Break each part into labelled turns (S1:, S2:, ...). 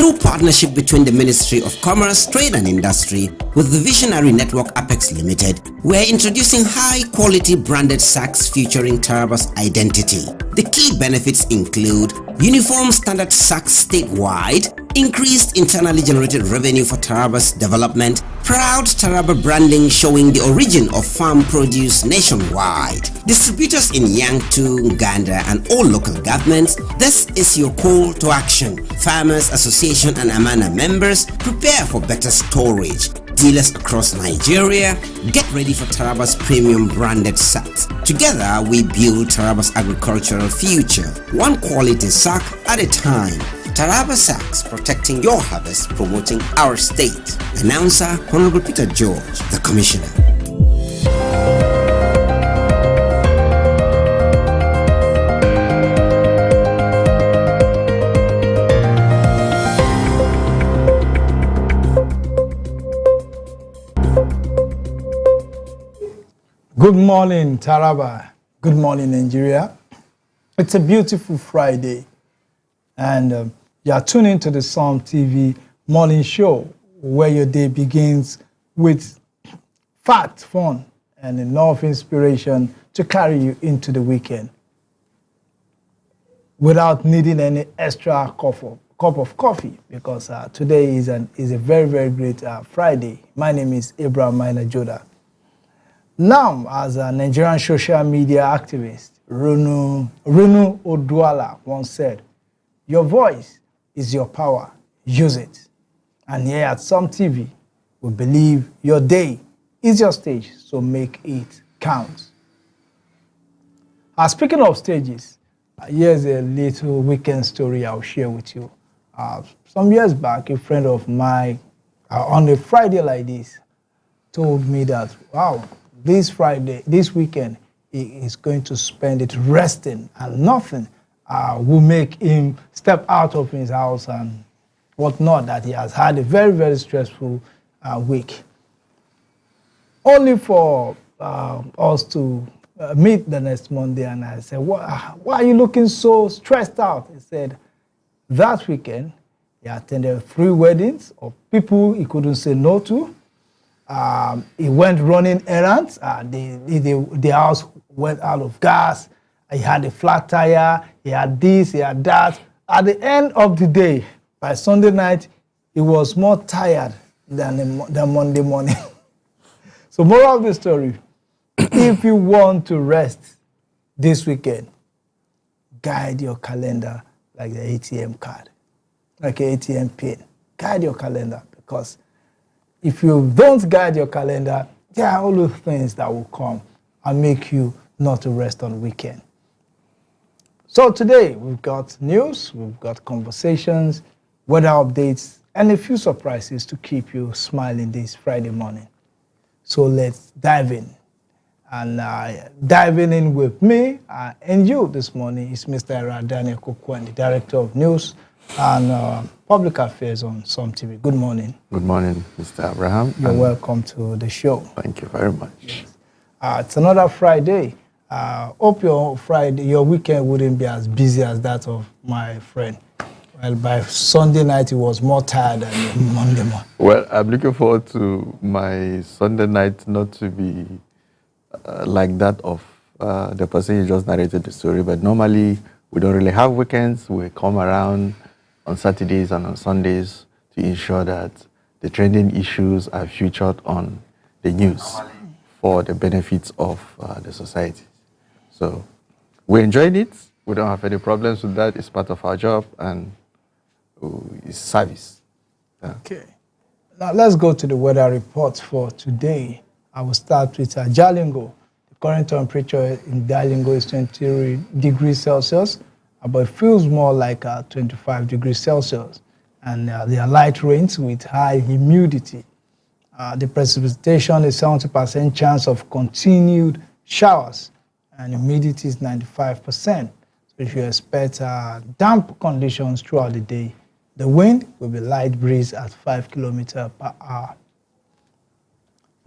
S1: Through partnership between the Ministry of Commerce, Trade and Industry with the visionary network Apex Limited, we're introducing high-quality branded sacks featuring Taraba's identity. The key benefits include uniform standard sacks statewide, increased internally generated revenue for Taraba's development, proud Taraba branding showing the origin of farm produce nationwide. Distributors in Yangtu, Nganda and all local governments, this is your call to action. Farmers Association and Amana members, prepare for better storage. Dealers across Nigeria, get ready for Taraba's premium branded sacks. Together, we build Taraba's agricultural future, one quality sack at a time. Taraba Sacks, protecting your harvest, promoting our state. Announcer, Honorable Peter George, the Commissioner.
S2: Good morning, Taraba. Good morning, Nigeria. It's a beautiful Friday, and you are tuning to the Psalm TV morning show, where your day begins with fact, fun, and enough inspiration to carry you into the weekend without needing any extra cup of coffee, because today is a very, very great Friday. My name is Abraham Minor Joda. Now, as a Nigerian social media activist, Renu Oduala once said, "Your voice is your power, use it." And here at Psalm TV, we believe your day is your stage, so make it count. Speaking of stages, here's a little weekend story I'll share with you. Some years back, a friend of mine, on a Friday like this, told me that, wow, this weekend, he is going to spend it resting, and nothing will make him step out of his house and whatnot, that he has had a very, very stressful week. Only for us to meet the next Monday, and I said, why are you looking so stressed out? He said, that weekend, he attended 3 weddings of people he couldn't say no to. He went running errands. The house went out of gas. He had a flat tire. He had this, he had that. At the end of the day, by Sunday night, he was more tired than Monday morning. So, moral of the story, if you want to rest this weekend, guide your calendar like the ATM card, like an ATM pin. Guide your calendar, because if you don't guide your calendar, there are all those things that will come and make you not to rest on the weekend. So today, we've got news, we've got conversations, weather updates, and a few surprises to keep you smiling this Friday morning. So let's dive in. And diving in with me and you this morning is Mr. Daniel Kokwan, the Director of News and Public Affairs on Psalm TV. Good morning.
S3: Good morning, Mr. Abraham.
S2: You're welcome to the show.
S3: Thank you very much.
S2: Yes. It's another Friday. Hope your weekend wouldn't be as busy as that of my friend. Well, by Sunday night, he was more tired than Monday morning.
S3: Well, I'm looking forward to my Sunday night not to be like that of the person you just narrated the story. But normally, we don't really have weekends. We come around on Saturdays and on Sundays to ensure that the trending issues are featured on the news for the benefits of the society. So we enjoyed it. We don't have any problems with that. It's part of our job, and it's service. Yeah.
S2: Okay. Now let's go to the weather report for today. I will start with Jalingo. The current temperature in Jalingo is 23 degrees Celsius, but it feels more like 25 degrees Celsius. And there are light rains with high humidity. The precipitation is 70% chance of continued showers, and humidity is 95%. So if you expect damp conditions throughout the day, the wind will be light breeze at 5 kilometers per hour.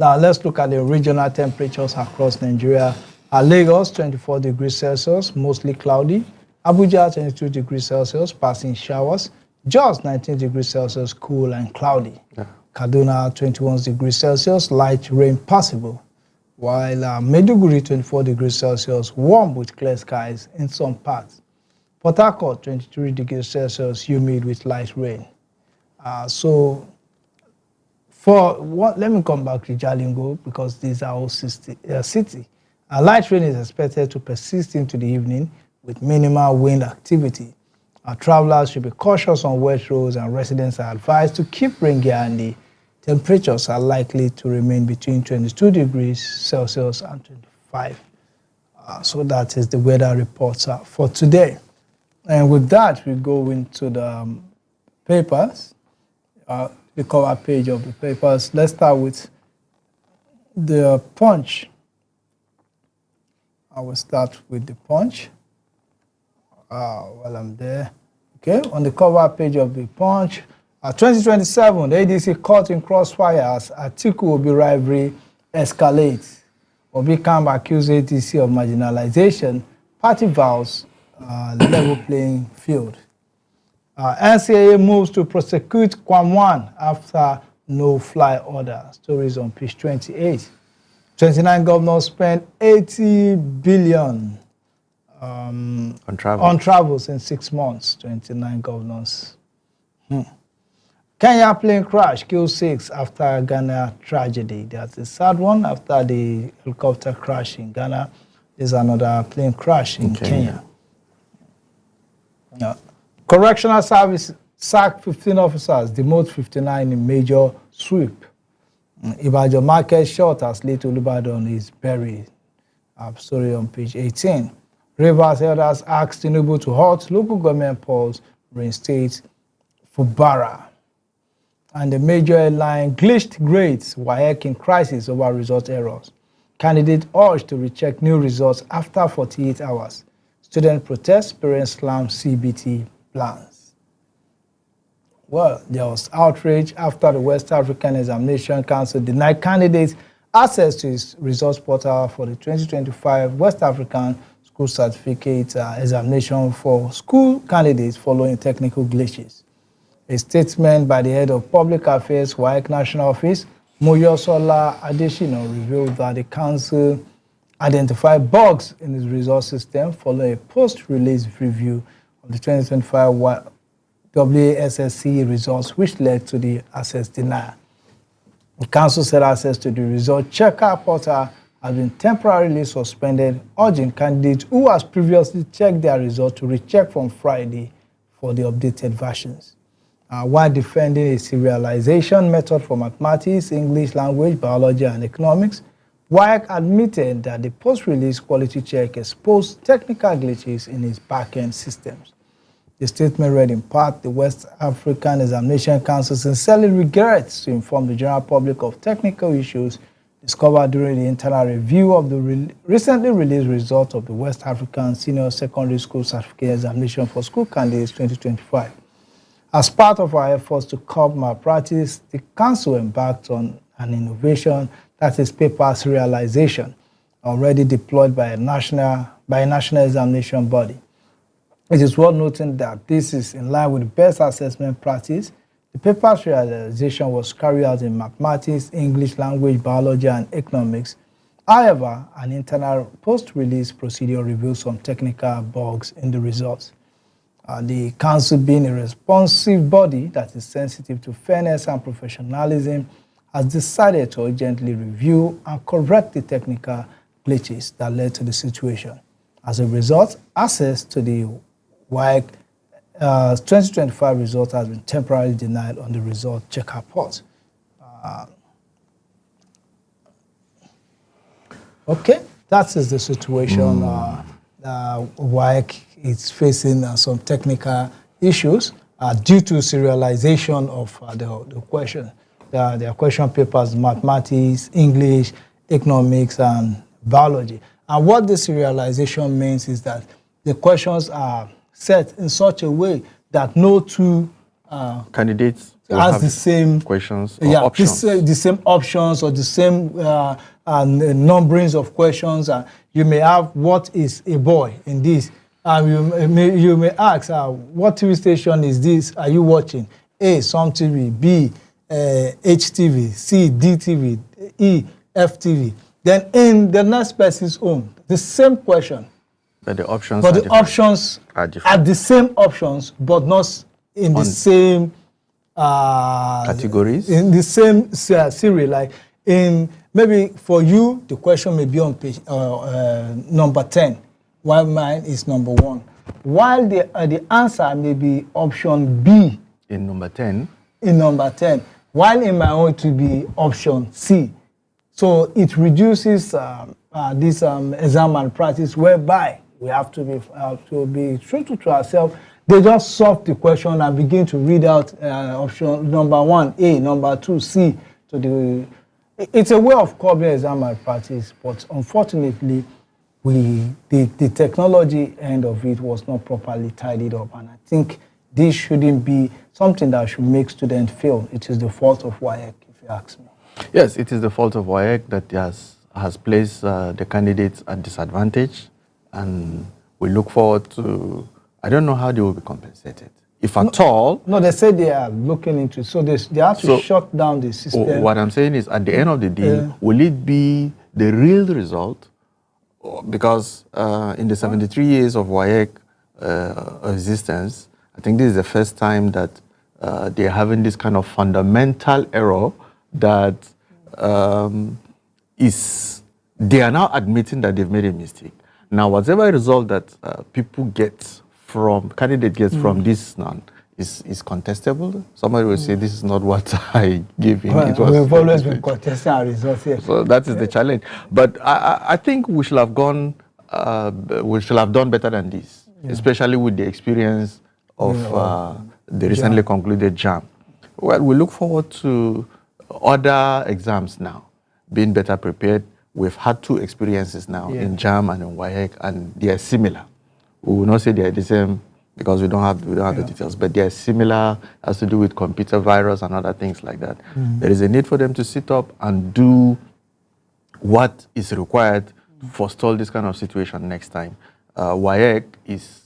S2: Now let's look at the regional temperatures across Nigeria. Lagos, 24 degrees Celsius, mostly cloudy. Abuja, 22 degrees Celsius, passing showers. Jos 19 degrees Celsius, cool and cloudy.
S3: Yeah.
S2: Kaduna 21 degrees Celsius, light rain possible. While Maiduguri 24 degrees Celsius, warm with clear skies in some parts. Port Harcourt 23 degrees Celsius, humid with light rain. So let me come back to Jalingo because these are all city. Light rain is expected to persist into the evening with minimal wind activity. Travelers should be cautious on wet roads and residents are advised to keep rain gear handy. Temperatures are likely to remain between 22 degrees Celsius and 25. So that is the weather reports for today. And with that, we go into the papers, the cover page of the papers. Let's start with the Punch. I will start with the Punch while I'm there. Okay, on the cover page of the Punch, 2027, the ADC caught in crossfire as Atiku Obi rivalry escalates. Obi camp accused ADC of marginalization. Party vows level playing field. NCAA moves to prosecute Kwamwan after no-fly order. Stories on page 28. 29 governors spent 80 billion on travels in 6 months. 29 governors. Kenya plane crash kills 6 after Ghana tragedy. That's a sad one. After the helicopter crash in Ghana, there's another plane crash in Kenya. Correctional Service sacked 15 officers, demote 59 in major sweep. Ibadan market short as late Olubadan is buried. Story on page 18. Rivers elders asked Tinubu to halt local government polls, reinstate Fubara. And the major airline glitched grades, WAEC in crisis over result errors. Candidate urged to recheck new results after 48 hours. Student protests, parents slam CBT plans. Well, there was outrage after the West African Examination Council denied candidates access to its results portal for the 2025 West African School Certificate Examination for school candidates following technical glitches. A statement by the head of Public Affairs, WAEC National Office, Moyosola Adeshina, revealed that the council identified bugs in its results system following a post-release review of the 2025 WASSCE results, which led to the access denial. The council said access to the result checker portal has been temporarily suspended, urging candidates who has previously checked their result to recheck from Friday for the updated versions. While defending a serialization method for mathematics, English language, biology, and economics, WAEC admitted that the post-release quality check exposed technical glitches in its back-end systems. The statement read in part, the West African Examination Council sincerely regrets to inform the general public of technical issues discovered during the internal review of the recently released results of the West African Senior Secondary School Certificate Examination for School Candidates 2025. As part of our efforts to curb malpractice, the Council embarked on an innovation that is paper serialization, already deployed by a national examination body. It is worth noting that this is in line with the best assessment practice. The paper serialization was carried out in mathematics, English language, biology, and economics. However, an internal post-release procedure revealed some technical bugs in the results. The Council, being a responsive body that is sensitive to fairness and professionalism, has decided to urgently review and correct the technical glitches that led to the situation. As a result, access to the WAEC 2025 result has been temporarily denied on the result checker port. Okay, that is the situation. WAEC is facing some technical issues due to serialization of the question. There are question papers, mathematics, English, economics, and biology. And what the serialization means is that the questions are set in such a way that no two
S3: candidates
S2: has the same
S3: questions or options.
S2: The same options or the same numberings of questions. You may have what is a boy in this, You may ask, what TV station is this? Are you watching? A, Some TV, B, HTV, C, DTV, E, FTV. Then in the next person's own, the same question.
S3: But the options
S2: But the options
S3: are different.
S2: are the same options, but not in the same
S3: categories?
S2: In the same series. Like in maybe for you, the question may be on page number 10, while mine is number 1. While the answer may be option B
S3: in number 10.
S2: In number 10, while in my own it will be option C. So it reduces this exam and practice, whereby we have to be true to ourselves. They just solve the question and begin to read out option number 1, A, number 2, C. It's a way of covering exam and practice, but unfortunately, the technology end of it was not properly tidied up, and I think this shouldn't be something that should make students fail. It is the fault of WAEC, if you ask me.
S3: Yes, it is the fault of WAEC that has placed the candidates at disadvantage, and we look forward to, I don't know how they will be compensated, if at all.
S2: No, they say they are looking into it, so they have to shut down the system.
S3: What I'm saying is, at the end of the day, will it be the real result? Because in the 73 years of WAEC existence, I think this is the first time that they're having this kind of fundamental error that they are now admitting that they've made a mistake. Now, whatever result that candidate gets from this now is contestable. Somebody will say, this is not what I gave him.
S2: Well, we've always been contesting our results here.
S3: So that is the challenge. But I think we should have done better than this, especially with the experience of the recently concluded JAM. Well, we look forward to other exams now, being better prepared. We've had 2 experiences now in JAM and in WAEC, and they are similar. We will not say they are the same because we don't have the details, but they are similar, has to do with computer virus and other things like that. There is a need for them to sit up and do what is required to forestall this kind of situation next time. WAEC is,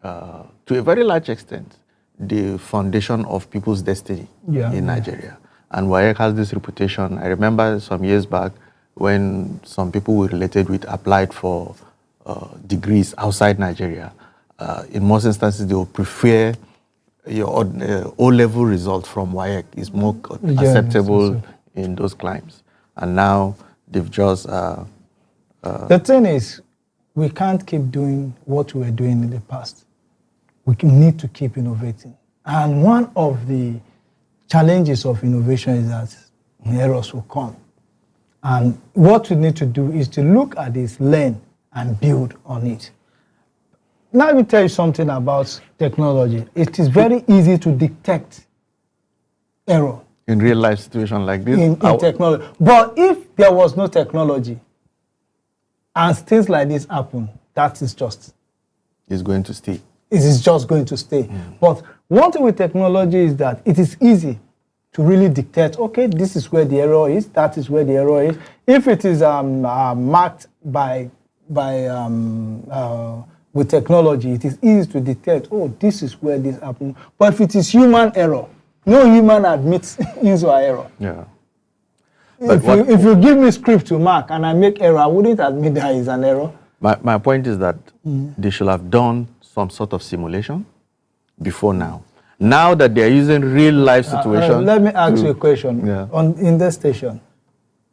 S3: to a very large extent, the foundation of people's destiny in Nigeria. And WAEC has this reputation. I remember some years back when some people we related with applied for degrees outside Nigeria. In most instances, they will prefer your O-level result from WAEC is more acceptable in those climes. And now they've just...
S2: the thing is, we can't keep doing what we were doing in the past. We need to keep innovating. And one of the challenges of innovation is that errors will come. And what we need to do is to look at this, learn, and build on it. Now let me tell you something about technology. It is very easy to detect error.
S3: In real life situation like this?
S2: In technology. But if there was no technology and things like this happen, that is just...
S3: It's going to stay.
S2: It is just going to stay. But one thing with technology is that it is easy to really dictate, okay, this is where the error is, that is where the error is. If it is marked with technology, it is easy to detect, oh, this is where this happened. But if it is human error, no human admits his or error.
S3: Yeah.
S2: If you give me script to mark and I make error, I wouldn't admit there is an error.
S3: My point is that they should have done some sort of simulation before now. Now that they are using real life situation.
S2: Let me ask you a question. In this station,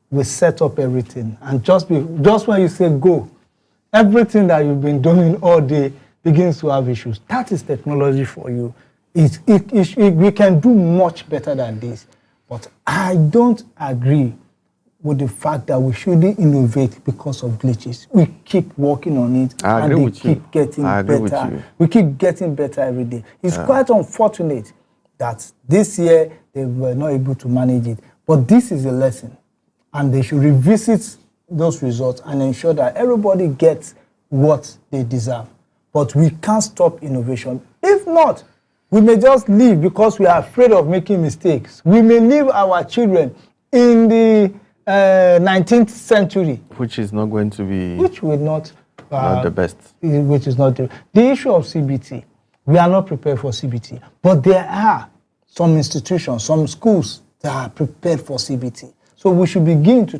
S2: we set up everything, and just when you say go, everything that you've been doing all day begins to have issues. That is technology for you. We can do much better than this. But I don't agree with the fact that we shouldn't innovate because of glitches. We keep working on it, and they keep getting better. We keep getting better every day. It's quite unfortunate that this year they were not able to manage it. But this is a lesson, and they should revisit those results and ensure that everybody gets what they deserve. But we can't stop innovation. If not, we may just leave because we are afraid of making mistakes. We may leave our children in the 19th century.
S3: Which is not going to be...
S2: Which will not
S3: not the best.
S2: Which is not the issue of CBT. We are not prepared for CBT, but there are some institutions, some schools that are prepared for CBT. So we should begin to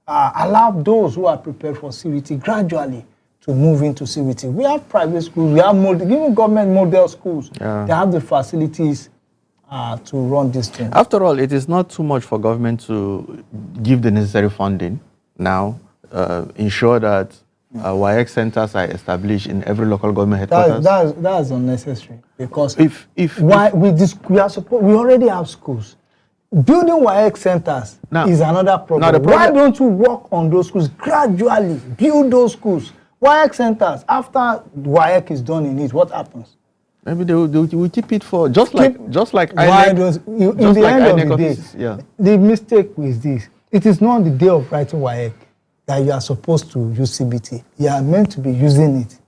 S2: allow those who are prepared for CBT gradually to move into CBT. We have private schools, we have even government model schools.
S3: Yeah.
S2: They have the facilities to run this thing.
S3: After all, it is not too much for government to give the necessary funding now, ensure that WAEC centers are established in every local government headquarters.
S2: That's unnecessary, because we already have schools. Building WAEC centers is another problem. Why don't you work on those schools gradually? Build those schools. WAEC centers, after WAEC is done in it, what happens?
S3: Maybe they will keep it for just like
S2: in the end of the day, the mistake is this: it is not on the day of writing WAEC that you are supposed to use CBT. You are meant to be using it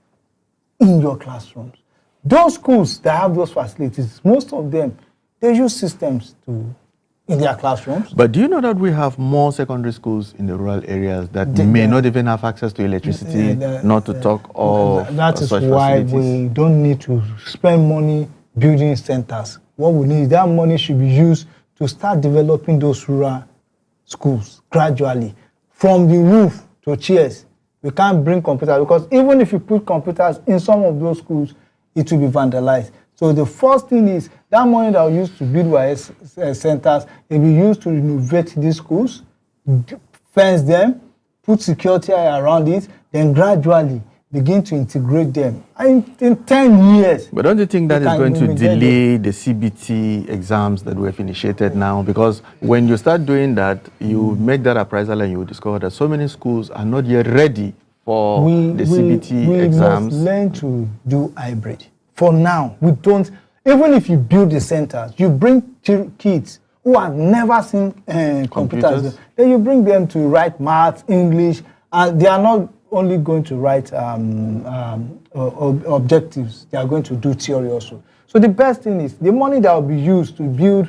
S2: in your classrooms. Those schools that have those facilities, most of them, they use systems in their classrooms.
S3: But do you know that we have more secondary schools in the rural areas that may not even have access to electricity, not to talk of
S2: that is why we don't need to spend money building centers. What we need, that money should be used to start developing those rural schools gradually. From the roof to chairs. We can't bring computers, because even if you put computers in some of those schools, it will be vandalized. So the first thing is that money that we use to build WAEC centers will be used to renovate these schools, fence them, put security around it, then gradually begin to integrate them. In 10 years.
S3: But don't you think that is going to delay the CBT exams that we have initiated now? Because when you start doing that, you make that appraisal and you will discover that so many schools are not yet ready for the CBT exams.
S2: We must learn to do hybrid. For now, we don't. Even if you build the centers, you bring kids who have never seen computers, then you bring them to write maths, English, and they are not only going to write objectives, they are going to do theory also. So the best thing is the money that will be used to build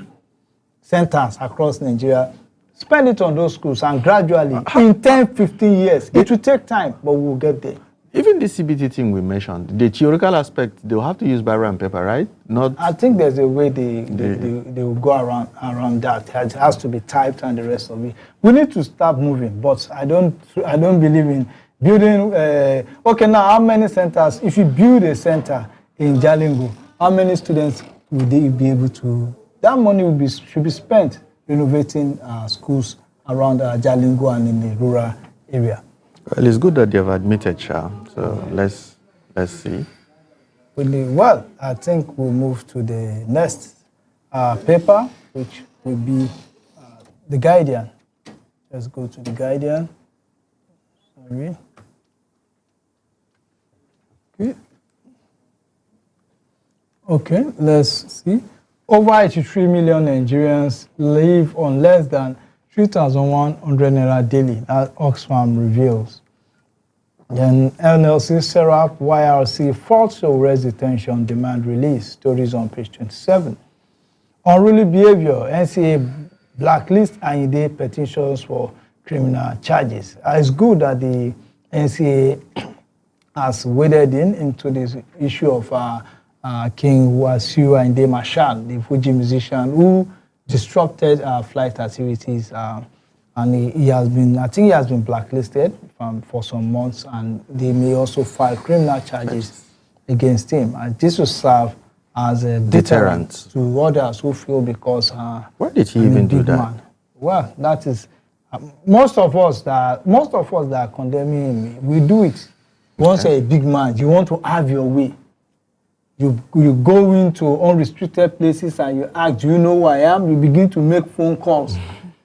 S2: centers across Nigeria, spend it on those schools, and gradually, in 10, 15 years, it will take time, but we'll get there.
S3: Even the CBT thing we mentioned, the theoretical aspect, they'll have to use biro and paper, right?
S2: I think there's a way they will go around that. It has to be typed and the rest of it. We need to start moving, but I don't believe in building. Okay, now how many centers? If you build a center in Jalingo, how many students will they be able to? That money should be spent renovating schools around Jalingo and in the rural area.
S3: Well, it's good that they've admitted, Sha. So let's see.
S2: Well, I think we'll move to the next paper, which will be The Guardian. Let's go to The Guardian. Sorry. Okay, let's see. Over 83 million Nigerians live on less than 3,100 naira daily, as Oxfam reveals. Then NLC, Serap, YRC, false arrest detention, demand release. Stories on page 27. Unruly behavior, NCA blacklist Ayinde petitions for criminal charges. It's good that the NCA has waded into this issue of King Wasiu Ayinde Marshal, the Fuji musician who disrupted flight activities, and he has been blacklisted for some months, and they may also file criminal charges against him. And this will serve as a deterrent to others who feel because
S3: why did he even do that?
S2: Man. Well, that is most of us that are condemning him, we do it. Once you're a big man, you want to have your way. You go into unrestricted places and you ask, do you know who I am? You begin to make phone calls.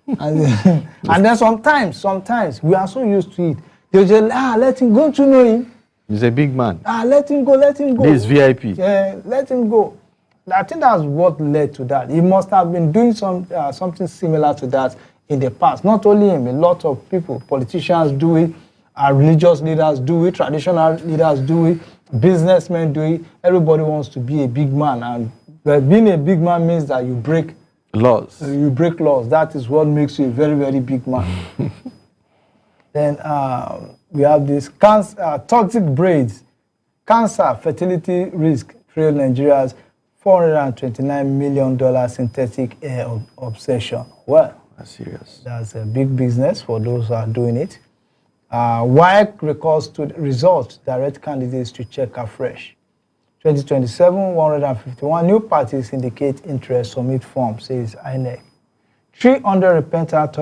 S2: and then sometimes we are so used to it. They say, let him go, to know him.
S3: He's a big man.
S2: Let him go.
S3: This is VIP.
S2: Let him go. I think that's what led to that. He must have been doing something similar to that in the past. Not only him, a lot of people, politicians do it, religious leaders do it, traditional leaders do it, businessmen do it. Everybody wants to be a big man, and being a big man means that you break
S3: laws.
S2: You break laws. That is what makes you a very, very big man. Then we have this toxic braids, cancer, fertility risk, trail Nigeria's $429 million synthetic hair obsession. Well,
S3: that's serious.
S2: That's a big business for those who are doing it. WAEC records to results, direct candidates to check afresh. 2027, 151 new parties indicate interest, submit form, says INEC. 300 repentant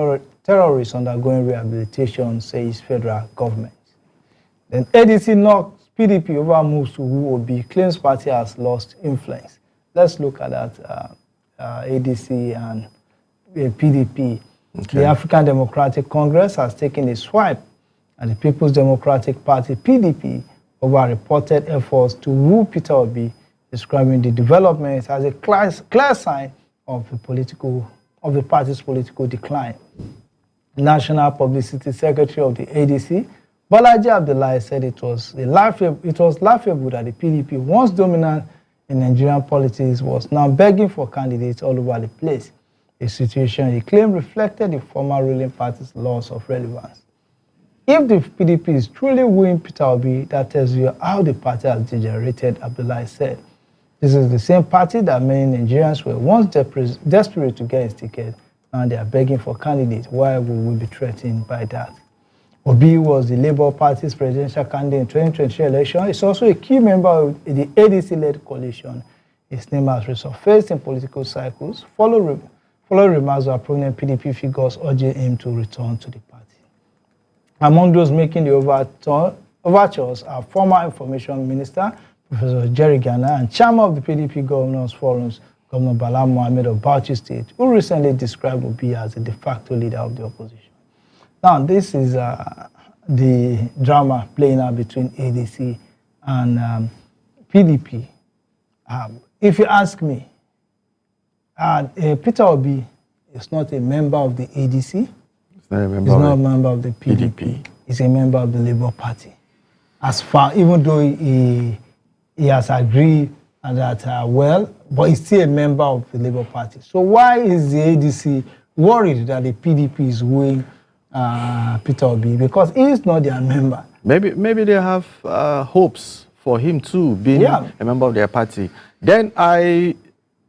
S2: terrorists undergoing rehabilitation, says federal government. Then ADC knocks PDP over moves to who will be, claims party has lost influence. Let's look at that, ADC and PDP. Okay. The African Democratic Congress has taken a swipe at the People's Democratic Party, PDP, over reported efforts to woo Peter Obi, describing the developments as a clear sign of the party's political decline. National Publicity Secretary of the ADC, Bolaji Abdullahi, said it was laughable that the PDP, once dominant in Nigerian politics, was now begging for candidates all over the place, a situation he claimed reflected the former ruling party's loss of relevance. If the PDP is truly wooing Peter Obi, that tells you how the party has degenerated, Abdullahi said. This is the same party that many Nigerians were once desperate to get his ticket, and they are begging for candidates. Why would we be threatened by that? Obi was the Labour Party's presidential candidate in 2023 election. He's also a key member of the ADC-led coalition. His name has resurfaced in political cycles, following remarks of prominent PDP figures urging him to return to the party. Among those making the overtures are former Information Minister, Professor Jerry Gana, and chairman of the PDP Governors Forums, Governor Bala Mohammed of Bauchi State, who recently described Obi as a de facto leader of the opposition. Now, this is the drama playing out between ADC and PDP. If you ask me, Peter Obi is not a member of the ADC. He's not a member of the PDP. He's a member of the Labour Party. As far, even though he has agreed that, but he's still a member of the Labour Party. So why is the ADC worried that the PDP is wooing Peter Obi? Because he is not their member.
S3: Maybe they have hopes for him too, being a member of their party. Then I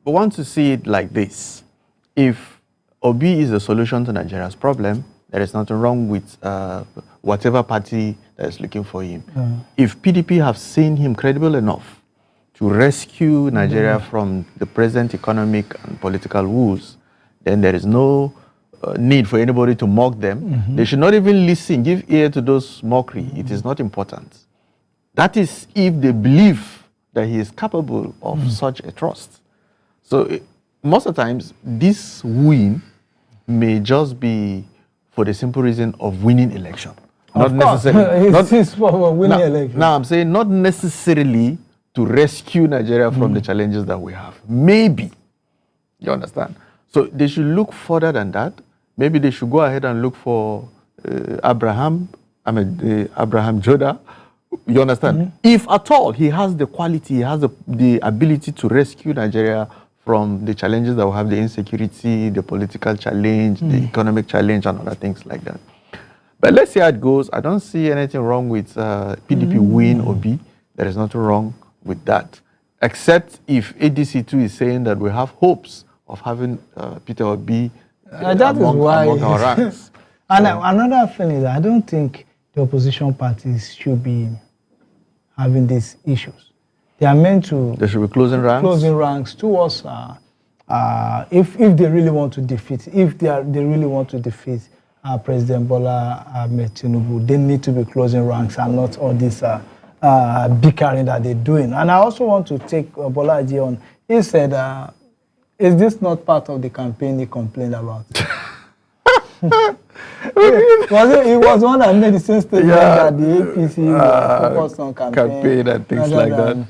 S3: want to see it like this. If Obi is the solution to Nigeria's problem, there is nothing wrong with whatever party that is looking for him. If PDP have seen him credible enough to rescue Nigeria from the present economic and political woes, then there is no need for anybody to mock them. They should not even listen, give ear to those mockery. It is not important. That is if they believe that he is capable of such a trust. So most of the times, this win may just be for the simple reason of winning election. Not necessarily.
S2: It's for winning election.
S3: Now I'm saying not necessarily to rescue Nigeria from the challenges that we have. Maybe. You understand? So they should look further than that. Maybe they should go ahead and look for Abraham Joda. You understand? If at all he has the quality, he has the ability to rescue Nigeria from the challenges that we have, the insecurity, the political challenge, the economic challenge, and other things like that. But let's see how it goes. I don't see anything wrong with PDP win Obi. There is nothing wrong with that. Except if ADC2 is saying that we have hopes of having Peter Obi among our ranks.
S2: And another thing is, I don't think the opposition parties should be having these issues. They are meant to...
S3: They should be closing ranks?
S2: Closing ranks towards... if they really want to defeat... President Bola Ahmed Tinubu, they need to be closing ranks and not all this bickering that they're doing. And I also want to take Bolaji on. He said, is this not part of the campaign he complained about? It was one that made the same statement that the APC focused on campaign
S3: and things like that.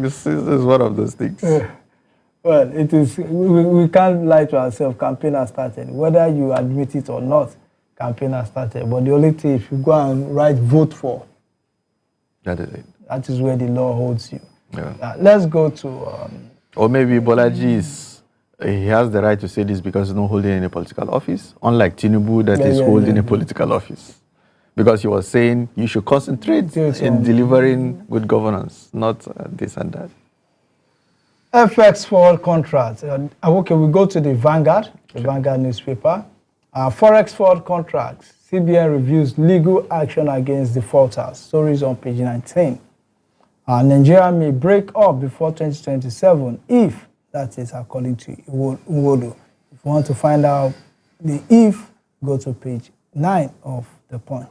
S3: This is one of those things.
S2: Well, it is. We can't lie to ourselves. Campaign has started. Whether you admit it or not, campaign has started. But the only thing, if you go and write vote for,
S3: that is it.
S2: That is where the law holds you.
S3: Yeah.
S2: Let's go to...
S3: or maybe Bolaji is he has the right to say this because he's not holding any political office, unlike Tinubu that is
S2: Yeah,
S3: holding
S2: yeah.
S3: a political office. Because he was saying you should concentrate
S2: Yes,
S3: in delivering good governance, not this and that.
S2: FX forward contracts. Okay, we go to the Vanguard, the Vanguard newspaper. Forex forward contracts. CBN reviews legal action against defaulters. Stories on page 19. Nigeria may break up before 2027 if, that is according to Nwodo. If you want to find out the if, go to page 9 of the Punch.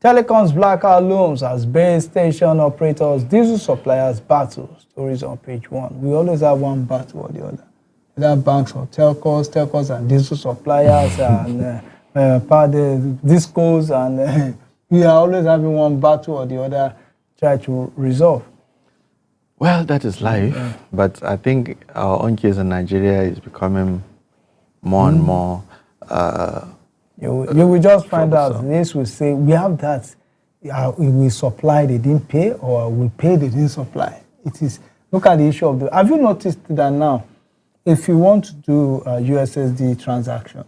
S2: Telecoms blackout looms as base station operators, diesel suppliers battle. Stories on page 1. We always have one battle or the other. Either banks or telcos and diesel suppliers and discos, and we are always having one battle or the other try to resolve.
S3: Well, that is life, but I think our own case in Nigeria is becoming more and more.
S2: You will just find out,
S3: troublesome.
S2: this will say, we have that, we supply, they didn't pay, or we pay, they didn't supply. It is, look at the issue of the, have you noticed that now, if you want to do a USSD transaction,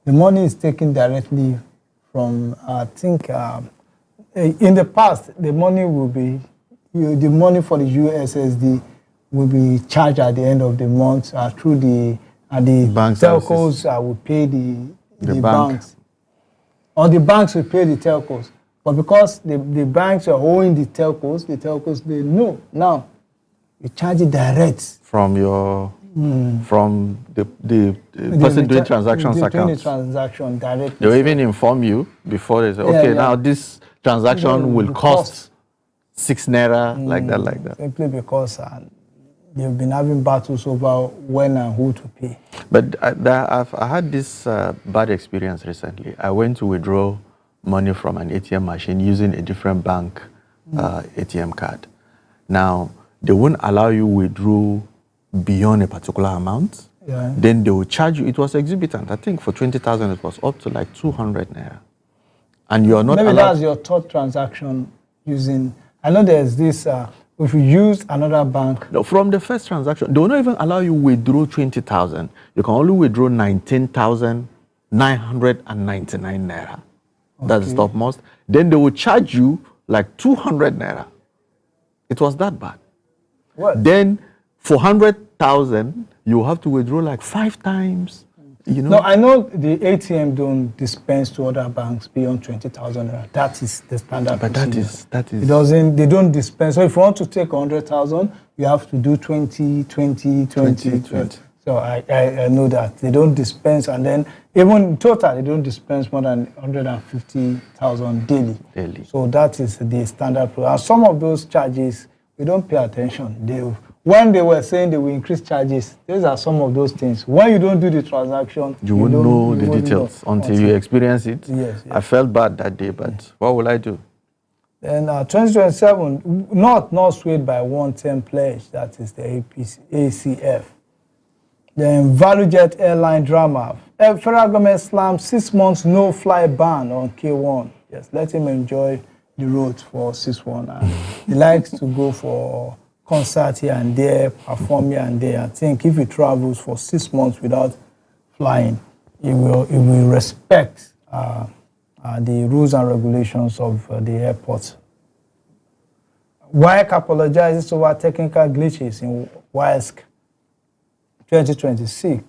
S2: the money is taken directly from, I think, in the past, the money will be, the money for the USSD will be charged at the end of the month through the
S3: Bank
S2: telcos will pay the
S3: bank.
S2: banks. Or the banks will pay the telcos. But because the banks are owing the telcos, they know now you charge it direct.
S3: From your from the person doing transactions
S2: doing the
S3: account.
S2: transaction directly.
S3: They will even inform you before they say,
S2: Yeah,
S3: okay,
S2: yeah.
S3: now this transaction will cost 6 naira, like that.
S2: Simply because they've been having battles over when and who to pay.
S3: But I had this bad experience recently. I went to withdraw money from an ATM machine using a different bank ATM card. Now, they won't allow you withdraw beyond a particular amount.
S2: Yeah.
S3: Then they will charge you. It was exorbitant. I think for 20,000 it was up to like 200 naira. And you are not
S2: Maybe
S3: allowed.
S2: that's your third transaction using. I know there's this. If you use another bank,
S3: No, from the first transaction, they will not even allow you withdraw 20,000. You can only withdraw 19,999 naira. That's the topmost. Then they will charge you like 200 naira. It was that bad.
S2: what?
S3: Then for 100,000, you have to withdraw like 5 times. You know.
S2: No, I know the ATM don't dispense to other banks beyond 20,000. That is the standard.
S3: But that
S2: procedure.
S3: is.
S2: It doesn't. They don't dispense. So if you want to take 100,000, you have to do 20. So I know that they don't dispense, and then even in total they don't dispense more than 150,000 daily. So that is the standard. And some of those charges we don't pay attention. When they were saying they will increase charges, these are some of those things. When you don't do the transaction,
S3: You wouldn't know the details until you experience it.
S2: Yes.
S3: I felt bad that day, but what will I do?
S2: Then 2027, not swayed by 110 pledge, that is the ACF. Then ValueJet airline drama. Federal government slams 6 months no-fly ban on K1. Yes, let him enjoy the road for 6 months. He likes to go for concert here and there, perform here and there. I think if he travels for 6 months without flying, he will respect the rules and regulations of the airport. WAEC apologizes over technical glitches in WAEC 2026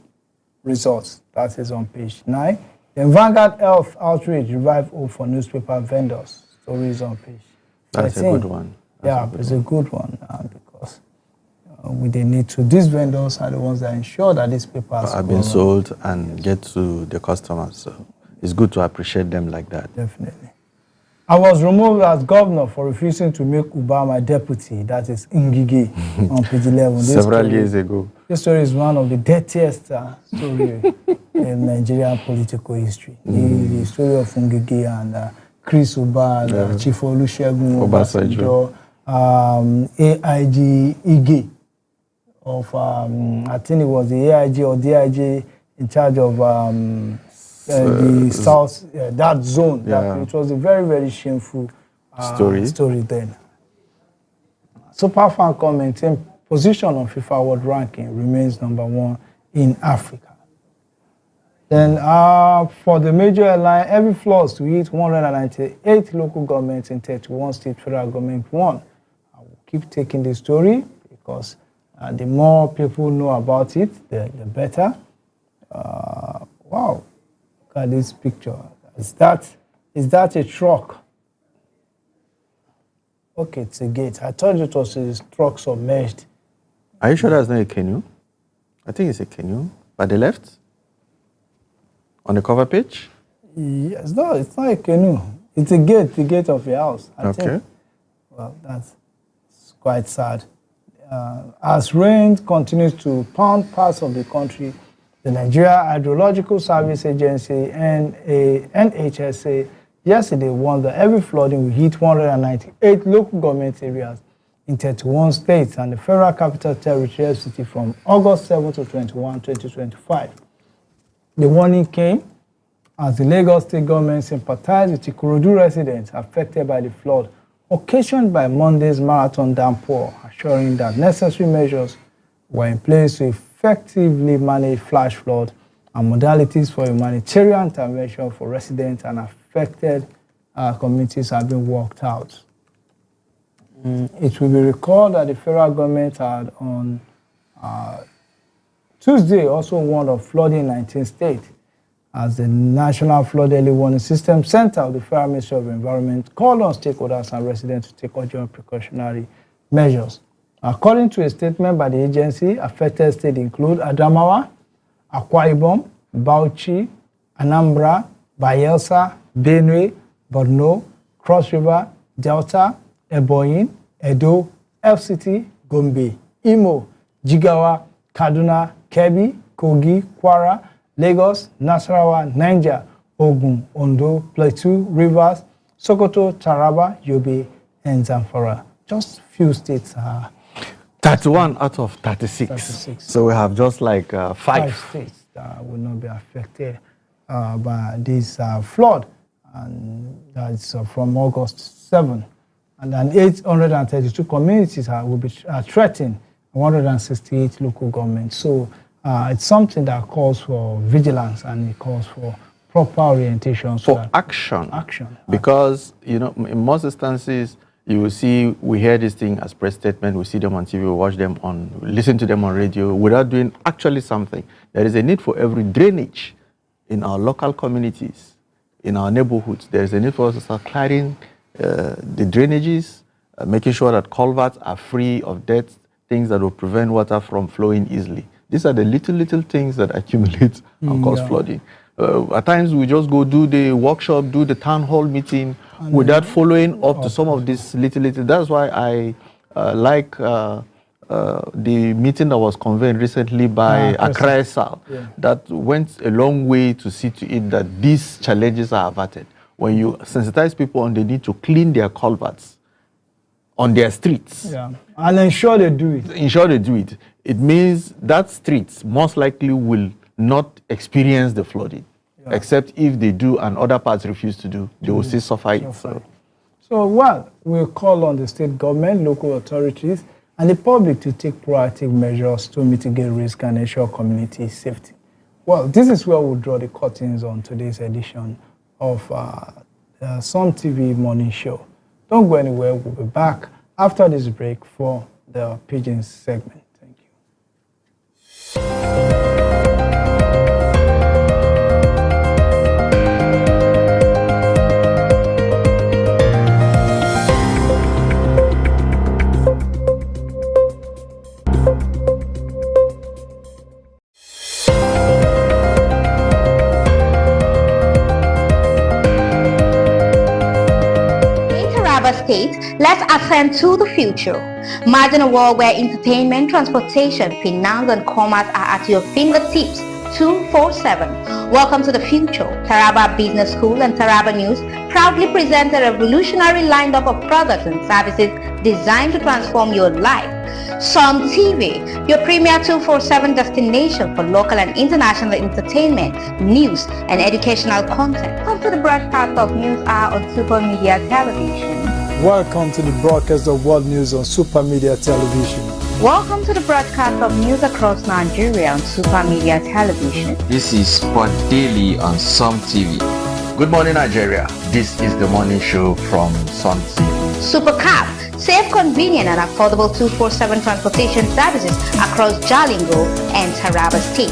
S2: results. That is on page 9. Then Vanguard Health outreach revive hope for newspaper vendors. Stories on page 13.
S3: That's a good one.
S2: It's a good one because they need to. These vendors are the ones that ensure that these papers
S3: have been sold and get to the customers. So it's good to appreciate them like that.
S2: Definitely. I was removed as governor for refusing to make Uba my deputy. That is Ngige on page 11.
S3: Several years ago.
S2: This story is one of the dirtiest stories in Nigerian political history. The story of Ngige and Chris Uba, Chief Olusegun Obasanjo, AIG Ige of, I think it was the AIG or DIG in charge of the South, that zone. It was a very, very shameful story then. Superfan commenting position on FIFA World Ranking, remains number 1 in Africa. Then for the major airline, every floors to hit 198 local governments in 31 state federal government won. I will keep taking this story because the more people know about it, the better. Wow, look at this picture. Is that a truck? Okay, it's a gate. I thought it was a truck submerged.
S3: Are you sure that's not a canoe? I think it's a canoe. By the left? On the cover page?
S2: Yes, no, it's not a canoe. It's a gate, the gate of a house. I think. Well, that's quite sad. As rain continues to pound parts of the country, the Nigeria Hydrological Service Agency and NHSA yesterday warned that heavy flooding will hit 198 local government areas in 31 states and the Federal Capital Territory FCT from August 7 to 21, 2025. The warning came as the Lagos State government sympathized with Ikorodu residents affected by the flood occasioned by Monday's marathon downpour, assuring that necessary measures were in place to effectively manage flash flood and modalities for humanitarian intervention for residents and affected communities have been worked out. It will be recalled that the federal government had on Tuesday also warned of flooding in 19 states as the National Flood Early Warning System Center of the Federal Ministry of Environment called on stakeholders and residents to take urgent precautionary measures. According to a statement by the agency, affected states include Adamawa, Akwa Ibom, Bauchi, Anambra, Bayelsa, Benue, Borno, Cross River, Delta, Ebonyi, Edo, FCT, Gombe, Imo, Jigawa, Kaduna, Kebbi, Kogi, Kwara, Lagos, Nasarawa, Niger, Ogun, Ondo, Plateau, Rivers, Sokoto, Taraba, Yobe, and Zamfara. Just few states are
S3: 31 out of 36. So we have just like 5
S2: states that will not be affected by this flood, and that's from August 7. And then 832 communities will be threatened, 168 local governments. So it's something that calls for vigilance and it calls for proper orientation.
S3: For action. Because, you know, in most instances, you will see, we hear this thing as press statement, we see them on TV, we watch them listen to them on radio without doing actually something. There is a need for every drainage in our local communities, in our neighborhoods. There is a need for us to start clearing the drainages, making sure that culverts are free of dirt, things that will prevent water from flowing easily. These are the little things that accumulate and cause flooding. At times we just go do the workshop, do the town hall meeting without following up to some of these little. That's why I like the meeting that was convened recently by Accra SAL, that went a long way to see to it that these challenges are averted. When you sensitize people on the need to clean their culverts on their streets.
S2: And ensure they do it.
S3: It means that streets most likely will not experience the flooding, except if they do and other parts refuse to do, they will still suffer it.
S2: So well, we'll call on the state government, local authorities, and the public to take proactive measures to mitigate risk and ensure community safety. Well, this is where we'll draw the curtains on today's edition of Sun TV Morning Show. Don't go anywhere. We'll be back after this break for the Pigeons segment. Thank you.
S4: Let's ascend to the future. Imagine a world where entertainment, transportation, finance, and commerce are at your fingertips 24/7. Welcome to the future. Taraba Business School and Taraba News proudly present a revolutionary lineup of products and services designed to transform your life. Sun TV, your premier 24/7 destination for local and international entertainment, news, and educational content. Come to the broadcast of News Hour on Super Media Television.
S2: Welcome to the broadcast of World News on Super Media Television.
S4: Welcome to the broadcast of news across Nigeria on Super Media Television.
S5: This is Sport Daily on Sun TV.
S3: Good morning, Nigeria. This is the morning show from Sun TV.
S4: Supercab, safe, convenient and affordable 24/7 transportation services across Jalingo and Taraba State.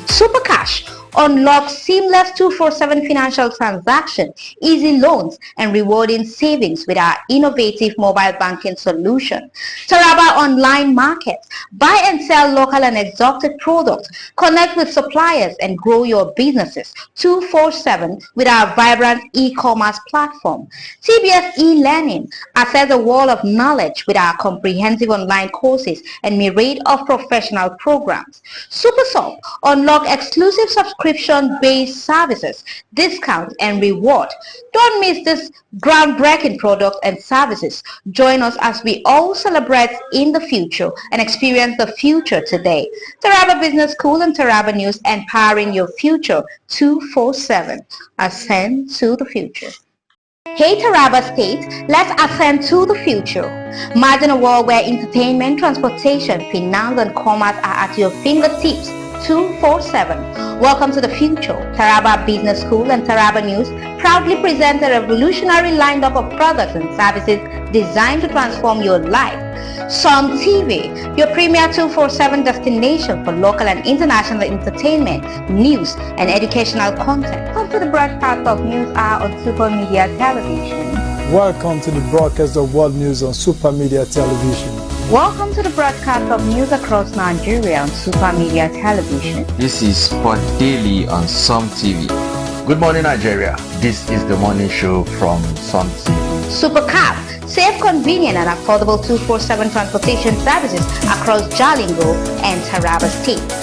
S4: Supercash unlocks seamless 24/7 financial transaction, easy loans and rewarding savings with our innovative mobile banking solution. Taraba Online Markets. Buy and sell local and exotic products. Connect with suppliers and grow your businesses 24/7 with our vibrant e-commerce platform. TBS e-learning. Access a wall of knowledge with our comprehensive online courses and myriad of professional programs. SuperSoft. Unlock exclusive subscription-based services, discounts and reward. Don't miss this groundbreaking products and services. Join us as we all celebrate in the future and experience the future today. Taraba Business School and Taraba News, empowering your future 24/7. Ascend to the future. Hey Taraba State, let's ascend to the future. Imagine a world where entertainment, transportation, finance and commerce are at your fingertips 24/7. Welcome to the future. Taraba Business School and Taraba News proudly present a revolutionary lineup of products and services designed to transform your life. Sun TV, your premier 24/7 destination for local and international entertainment, news and educational content. Come to the broadcast of News Hour on Super Media Television.
S2: Welcome to the broadcast of World News on Super Media Television.
S4: Welcome to the broadcast of news across Nigeria on Super Media Television.
S5: This is Sport Daily on Some TV.
S3: Good morning, Nigeria. This is the morning show from Sun TV.
S4: Super Cap, safe, convenient and affordable 247 transportation services across Jalingo and Taraba State.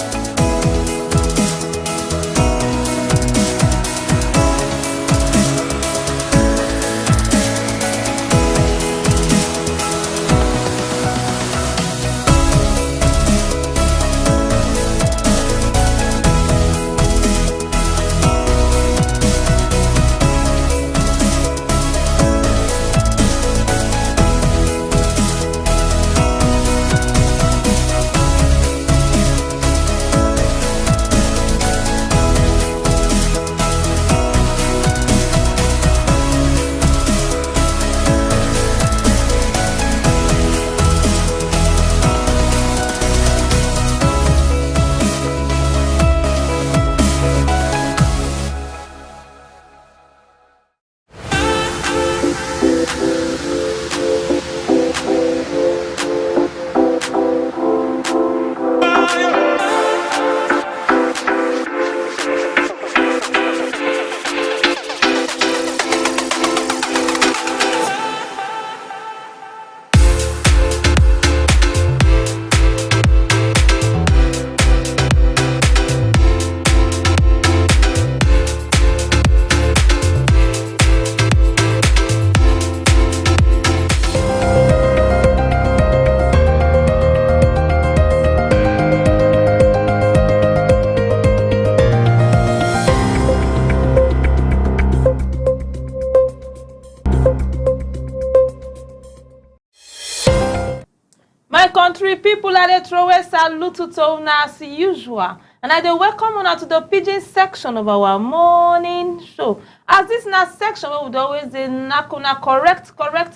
S6: Country people are dey throw a salute to una as usual, and I dey welcome una to the pidgin section of our morning show. As this na section where we dey always dey knack una correct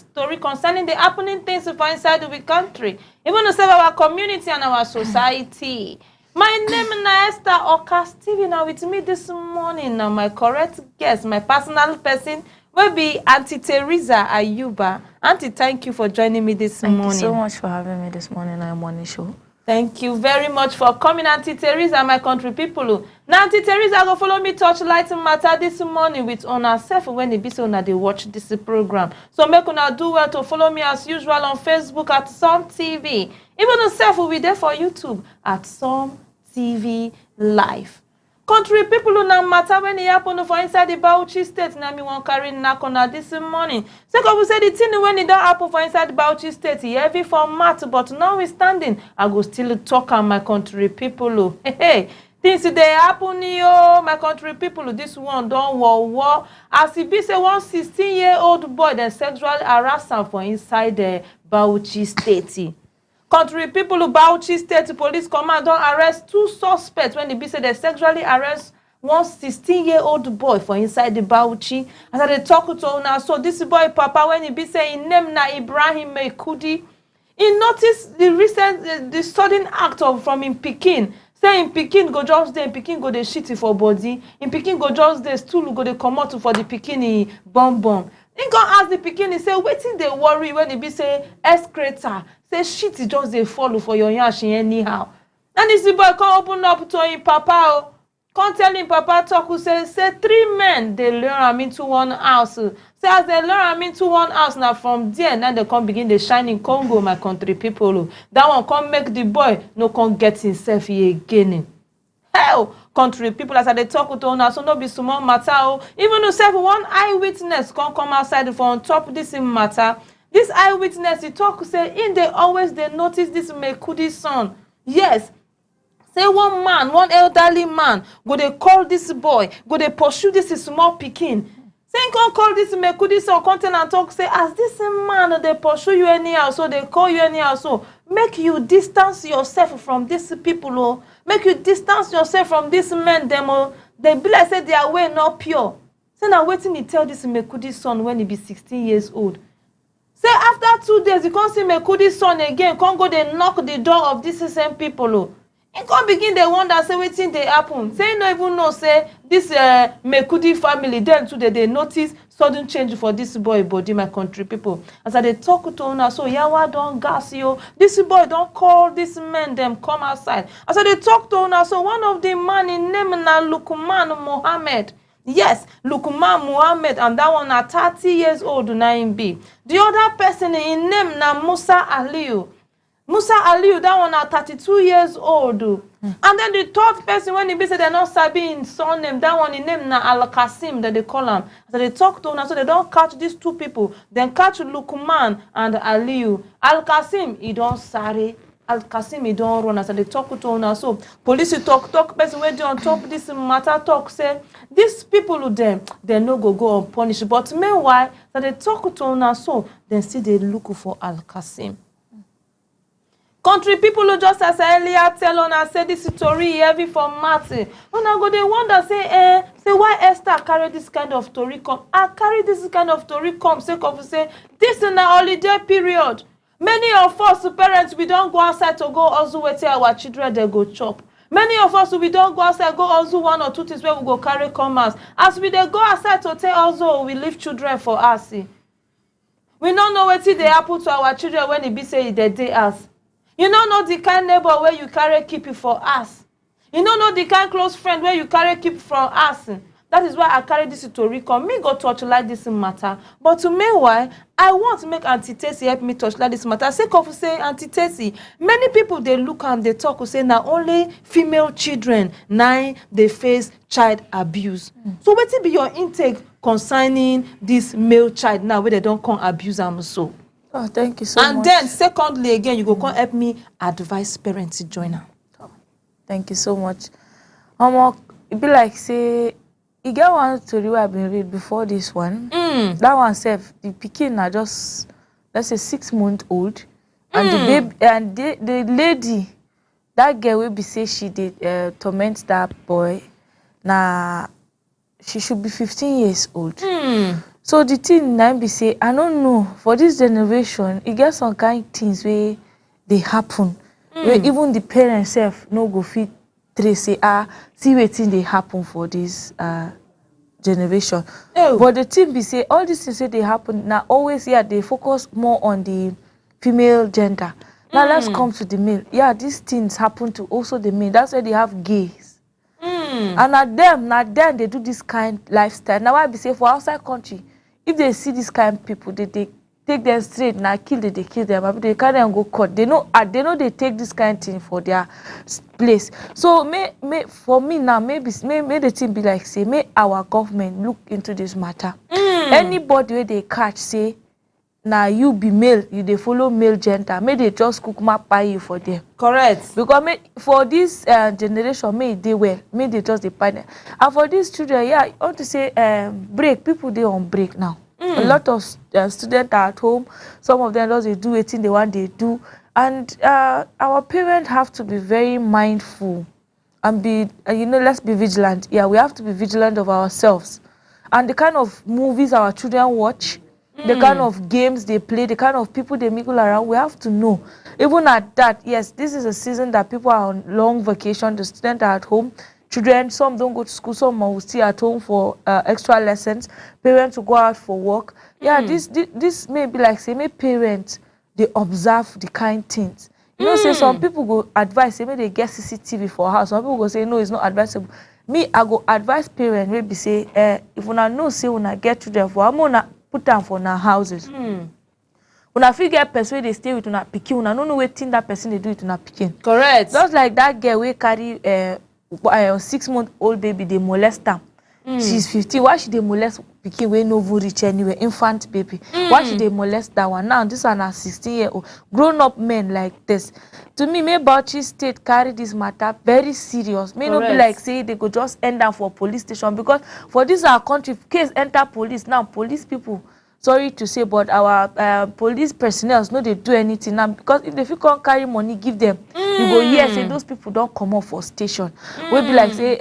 S6: story concerning the happening things for inside the country, even to save our community and our society. My name na Esther Oka Stevie. Now with me this morning now my correct guest, my personal person will be Auntie Teresa Ayuba. Auntie, thank you for joining me this morning.
S7: Thank you so much for having me this morning on your morning show.
S6: Thank you very much for coming, Auntie Teresa, my country people. Now, Auntie Teresa, go follow me touch light matter this morning with on self when they be so now they watch this program. So make una do well to follow me as usual on Facebook at Some TV. Even on self will be there for YouTube at Some TV Live. Country people now matter when it happen for inside the Bauchi State. Now me won't carry nakona this morning. Second, we say the thing when it don't happen for inside the Bauchi State, heavy for math, but notwithstanding, I go still talk on my country people. Hey, things they happen yo, my country people. This one don't war. As it be say one 16-year-old boy then sexually harassed for inside the Bauchi State. Country people who Bauchi State Police Command don't arrest 2 suspects when they be say they sexually arrest one 16-year-old boy for inside the Bauchi. As they talk to una, so this boy Papa when he be say his name na Ibrahim Mekudi, he noticed the recent the sudden act of from him Pikin. Say in Pikin go just there, Pikin go dey shit for body. In Pikin go just there, stool go dey come out for the Pikin he bomb. He go ask the Pikin, he say wetin dey worry when he be say excreta. Say shit just dey follow for your yash anyhow. And this boy come open up to him papa. Come tell him papa talk who say 3 men they lure him into one house. Say as they lure him into one house now from there, now they come begin the shine in Congo, my country people. That one come make the boy no come get himself here again. Hell, country people as they talk to una, so no be small matter. Even though self one eyewitness come outside for on top this matter. This eyewitness, he talk say in they always they notice this Mekudi son. Yes. Say one man, one elderly man, go they call this boy, go they pursue this small Pikin. Say come call this Mekudi son, come tell and talk, say as this man they pursue you anyhow, so they call you anyhow, so make you distance yourself from these people, oh. Make you distance yourself from these men, them, oh. They be like say their way not pure. Say now waiting he tell this Mekudi son when he be 16 years old. Say after 2 days, you can't see Mekudi's son again. Can't go they knock the door of this same people. Oh. You can't begin they wonder, say what thing they happen. Say you don't even know, say this Mekudi family, then today they notice sudden change for this boy body, my country people. As I dey talk to una, so yawa don gas yo. This boy don't call this men them come outside. As I dey talk to una, so one of the man in name na Lukman Mohammed. Yes, Lukman Mohammed, and that one na 30 years old na him be. The other person in name na Musa Aliyu. Musa Aliyu, that one na 32 years old. And then the third person, when he be say they not sabi in surname, that one in name na Al Qasim that they call him. So they talk to him, so they don't catch these two people. Then catch Lukman and Aliyu. Al Qasim, he don't sorry. Al Qasim, he don't run. So they talk to him. So police talk person when they on top this matter talk say these people with them, they no go unpunished. But meanwhile, so they talk to him. So then see they look for Al Qasim. Country people who just as earlier tell on and say this story heavy for Martin. When I go, they wonder say why Esther carry this kind of story come? I carry this kind of story come. Say this is a holiday period. Many of us parents we don't go outside to go also wait till our children they go chop. Many of us we don't go outside go also 1 or 2 things where we go carry commerce. As we they go outside to tell also we leave children for us. We don't know what they happen to our children when it be say they day us. You don't know the kind neighbor where you carry keep it for us. You don't know the kind close friend where you carry keep from us. That is why I carry this story come. Me go touch like this matter. But to meanwhile, I want to make Auntie Tessie help me touch like this matter. Say of say Auntie Tessie, many people they look and they talk who say now only female children now they face child abuse. So what be your intake concerning this male child now where they don't come abuse them so?
S7: Oh, thank you so much.
S6: And then, secondly, again, you go come help me advise parents to join her.
S7: Thank you so much. It be like say, you get one story I've been read before this one. That one self, the pikin na just, let's say 6 months old, and the baby and the lady, that girl will be say she did torment that boy. Now she should be 15 years old. So the thing now be say, I don't know, for this generation, it gets some kind of things where they happen. Where even the parents self no go fit trace say, see what thing they happen for this generation. But the thing be say, all these things that they happen, now always, they focus more on the female gender. Now let's come to the male. Yeah, these things happen to also the male. That's why they have gays. And now them, they do this kind of lifestyle. Now I be say for outside country, if they see this kind of people, they take them straight, now they kill them. They carry and go court. They know they take this kind of thing for their place. So for me now, maybe the thing be like say, may our government look into this matter. Anybody where they catch say, now you be male, you they follow male gender, may they just cook map by you for them.
S6: Correct.
S7: Because for this generation, may they well, may they just depend. And for these children, I want to say break. People they on break now. A lot of students are at home. Some of them they do anything they want they do, and our parents have to be very mindful and be let's be vigilant. Yeah, we have to be vigilant of ourselves and the kind of movies our children watch. The kind of games they play, the kind of people they mingle around, we have to know. Even at that, yes, this is a season that people are on long vacation, the students are at home. Children, some don't go to school, some will stay at home for extra lessons. Parents will go out for work. Yeah, this may be like, say, may parents, they observe the kind things. You know, say some people go advise, say, may they get CCTV for house. Some people go say, no, it's not advisable. Me, I go advise parents, maybe say, if you know, say, when I get children for, I'm gonna put them for our houses. When I feel get person they stay with una pikin, una no know wetin that person they do with una pikin.
S6: Correct.
S7: Just like that girl we carry 6-month-old baby, they molest her. She's 15. Why should they molest pikin we no reach anywhere? Infant baby. Why should they molest that one? Now this one are 16-year-old grown up men like this. To me, may Bauchi State carry this matter very serious. May not be like say they go just end up for police station, because for this our country, case enter police now, police people. Sorry to say, but our police personnel no they do anything now, because if they can't carry money, give them. You go yes, say those people don't come up for station. We be like say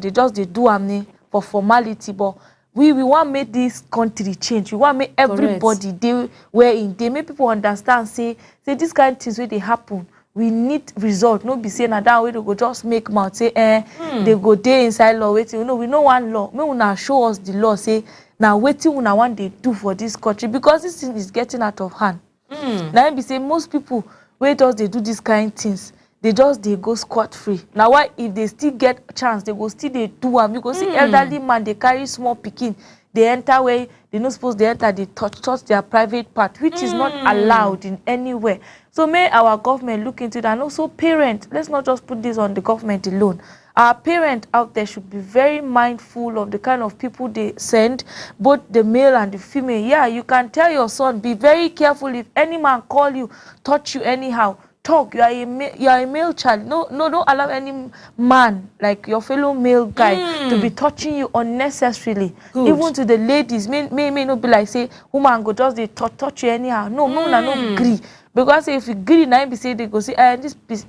S7: they do amne for formality, but we want to make this country change. We want to make everybody they where in they make people understand. Say this kind of things where they happen. We need result. No be saying that way they go just make mouth say they go there inside law waiting. You know we know one law. May una show us the law say. Now waiting una one they do for this country, because this thing is getting out of hand. Now be say most people wait us they do these kind of things, they go scot-free. Now why if they still get a chance, they go still they do am. You go see elderly man, they carry small pikin, they enter where they not supposed to enter, they touch their private part, which is not allowed in anywhere. So may our government look into that. And also parents, let's not just put this on the government alone. Our parents out there should be very mindful of the kind of people they send, both the male and the female. Yeah, you can tell your son, be very careful if any man call you, touch you anyhow. Talk, you are a male child. No, don't allow any man, like your fellow male guy, to be touching you unnecessarily. Good. Even to the ladies, may not be like, say, woman go just they touch you anyhow. No, no agree. Because if you agree, now be say they go say,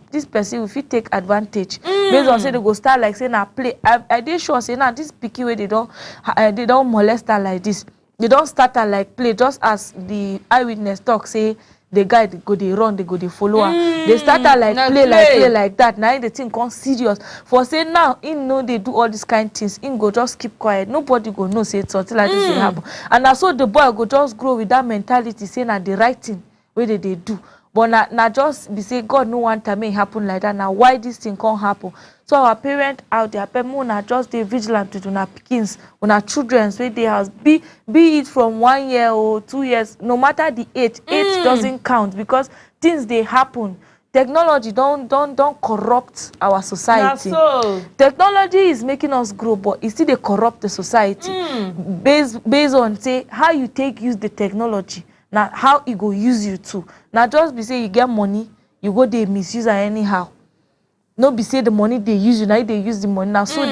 S7: this person, if you take advantage, based on say they go start like say now play. I did sure say now this picky way they don't molest her like this. They don't start her like play, just as the eyewitness talk say. The guy they go they run, they go they follow her. They start her like play like that. Now the thing come serious. For say now, in know they do all these kind of things. In go just keep quiet. Nobody go know say it's until like this will happen. And I saw the boy go just grow with that mentality, saying that the right thing where they do. But now just be say God no want to make it happen like that. Now why this thing can't happen? So our parents out there, parents just they vigilant to our pikins, on our children, so they has be it from 1 year or 2 years, no matter the age doesn't count, because things they happen. Technology don't corrupt our society. So. Technology is making us grow, but it still they corrupt the society based on say how you use the technology. Now how it go use you too. Now just be say you get money, you go they misuse it anyhow. No be say the money they use you, now they use the money now. So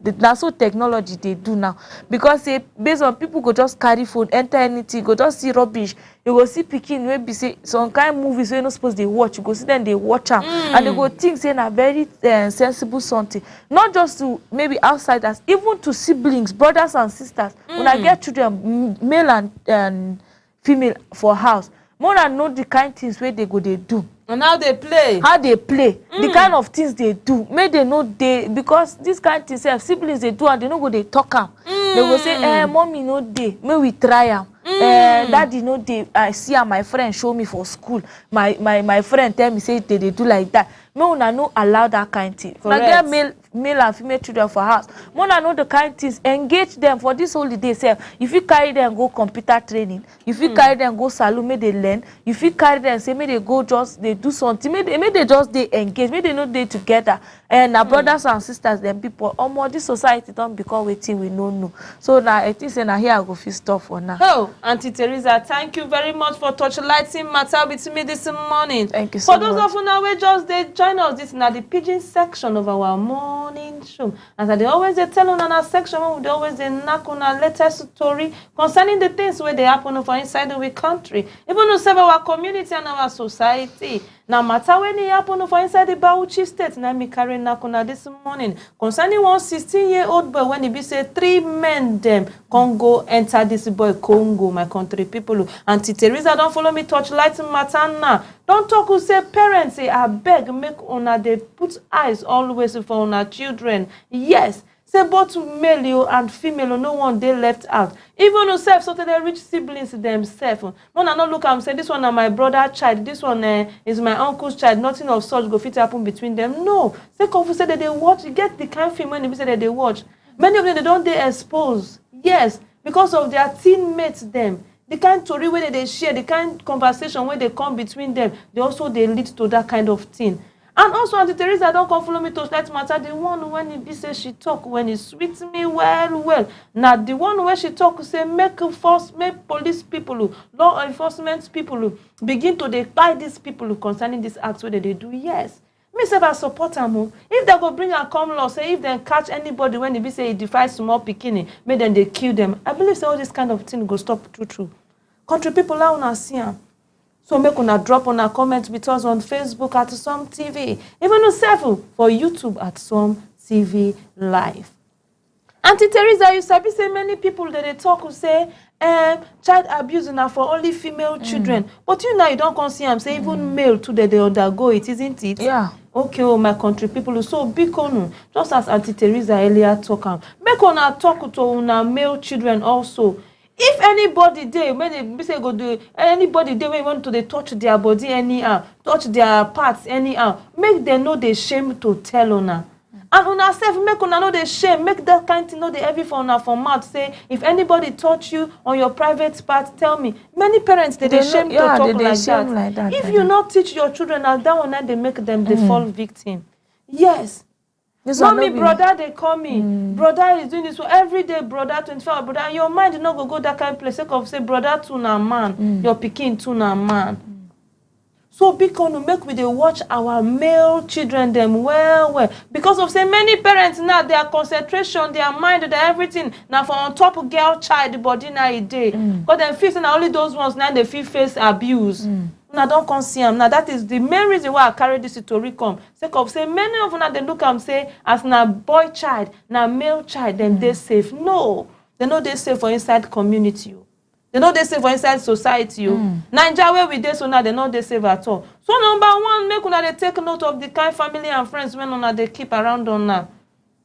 S7: that's so technology they do now. Because say based on people go just carry phone, enter anything, go just see rubbish. You go see picking where be say some kind of movies you're not supposed to watch. You go see them they watch them and they go think say a very sensible something. Not just to maybe outsiders, even to siblings, brothers and sisters. When I get children, male and female for house, more than know the kind of things where they go they do.
S6: And how they play.
S7: The kind of things they do. May they know because this kind of things, siblings they do and they know go they talk am. They go say, mommy no day, may we try am. Daddy no day, I see my friend show me for school. My friend tell me say they do like that. May una no allow that kind of thing. Now get male and female children for house. Mona know the kind of things. Engage them for this holiday. If you carry them go computer training, if you carry them go saloon, may they learn. If you carry them say may they go just they do something, may they just they engage, may they know they together. And our brothers and sisters, them people, more this society don't become waiting we know. So now I think now here I go feel stuff for now.
S6: Oh, Auntie Teresa, thank you very much for touchlighting matter with me this morning.
S7: Thank you so much.
S6: For those of you now we just they join us this now the pidgin section of our morning show. As they always they tell on our section, they always they knock on our latest story concerning the things where they happen for inside the country, even to serve our community and our society. Now matter when it happen for inside the Bauchi state, now me carrying nakuna this morning concerning one 16-year-old boy when he be say 3 men them can go enter this boy Congo, my country people. Auntie Teresa don't follow me touch light matter now. Don't talk who say parents say I beg make una they put eyes always for una children. Yes. Say both male and female, no one they left out. Even yourself, so they reach siblings themselves. When I not look and say this one is my brother's child, this one is my uncle's child. Nothing of such go fit happen between them. No. Say confused say that they watch. You get the kind of film when they say that they watch. Many of them they don't they expose. Yes, because of their teammates them. The kind of story where they share, the kind of conversation where they come between them, they also they lead to that kind of thing. And also, Auntie Teresa, don't come follow me to that matter. The one when it be say she talk, when it sweet me well. Now, the one where she talk, say make police people, law enforcement people, begin to buy these people concerning this act where they do. Yes. Me say I support them. If they go bring a come law, say if they catch anybody when they be say it defies small bikini, make them they kill them. I believe say all this kind of thing go stop true. Country people are on see. So make una drop on a comment with us on Facebook at Some TV. Even yourself for YouTube at Some TV Live. Auntie Teresa, you sabi say many people that they talk who say child abuse now for only female children. But you know you don't come see them say even male too that they undergo it, isn't it?
S7: Yeah.
S6: Okay, oh, my country people, so big onu, just as Auntie Teresa earlier talk, make una talk to una male children also. If anybody there, when they say go do anybody there when want to they touch their body anyhow, touch their parts anyhow, make them know they shame to tell una. And una self make una know they shame, make that kind thing know they heavy for una for mouth. Say if anybody touch you on your private part, tell me. Many parents they shame to talk like that. If you not teach your children as that one, they make them they fall victim. Yes. Mommy, brother, they call me. Brother is doing this. So every day, brother, 24 brother. And your mind not go that kind of place. Of say, brother, to na man. Your pikin to na man. So because make we they watch our male children them well. Because of say many parents now their concentration, their mind, their everything now for on top of girl child body now a day. Because them feel now only those ones now they feel face abuse. Now don't come see them. Now that is the main reason why I carry this story come. Say many of them they look and say as na boy child, na male child, then they safe. No, they know they safe for inside community. They know they safe for inside society. Nigeria where we dey so now they know they safe at all. So number one, make una they take note of the kind family and friends when una they keep around una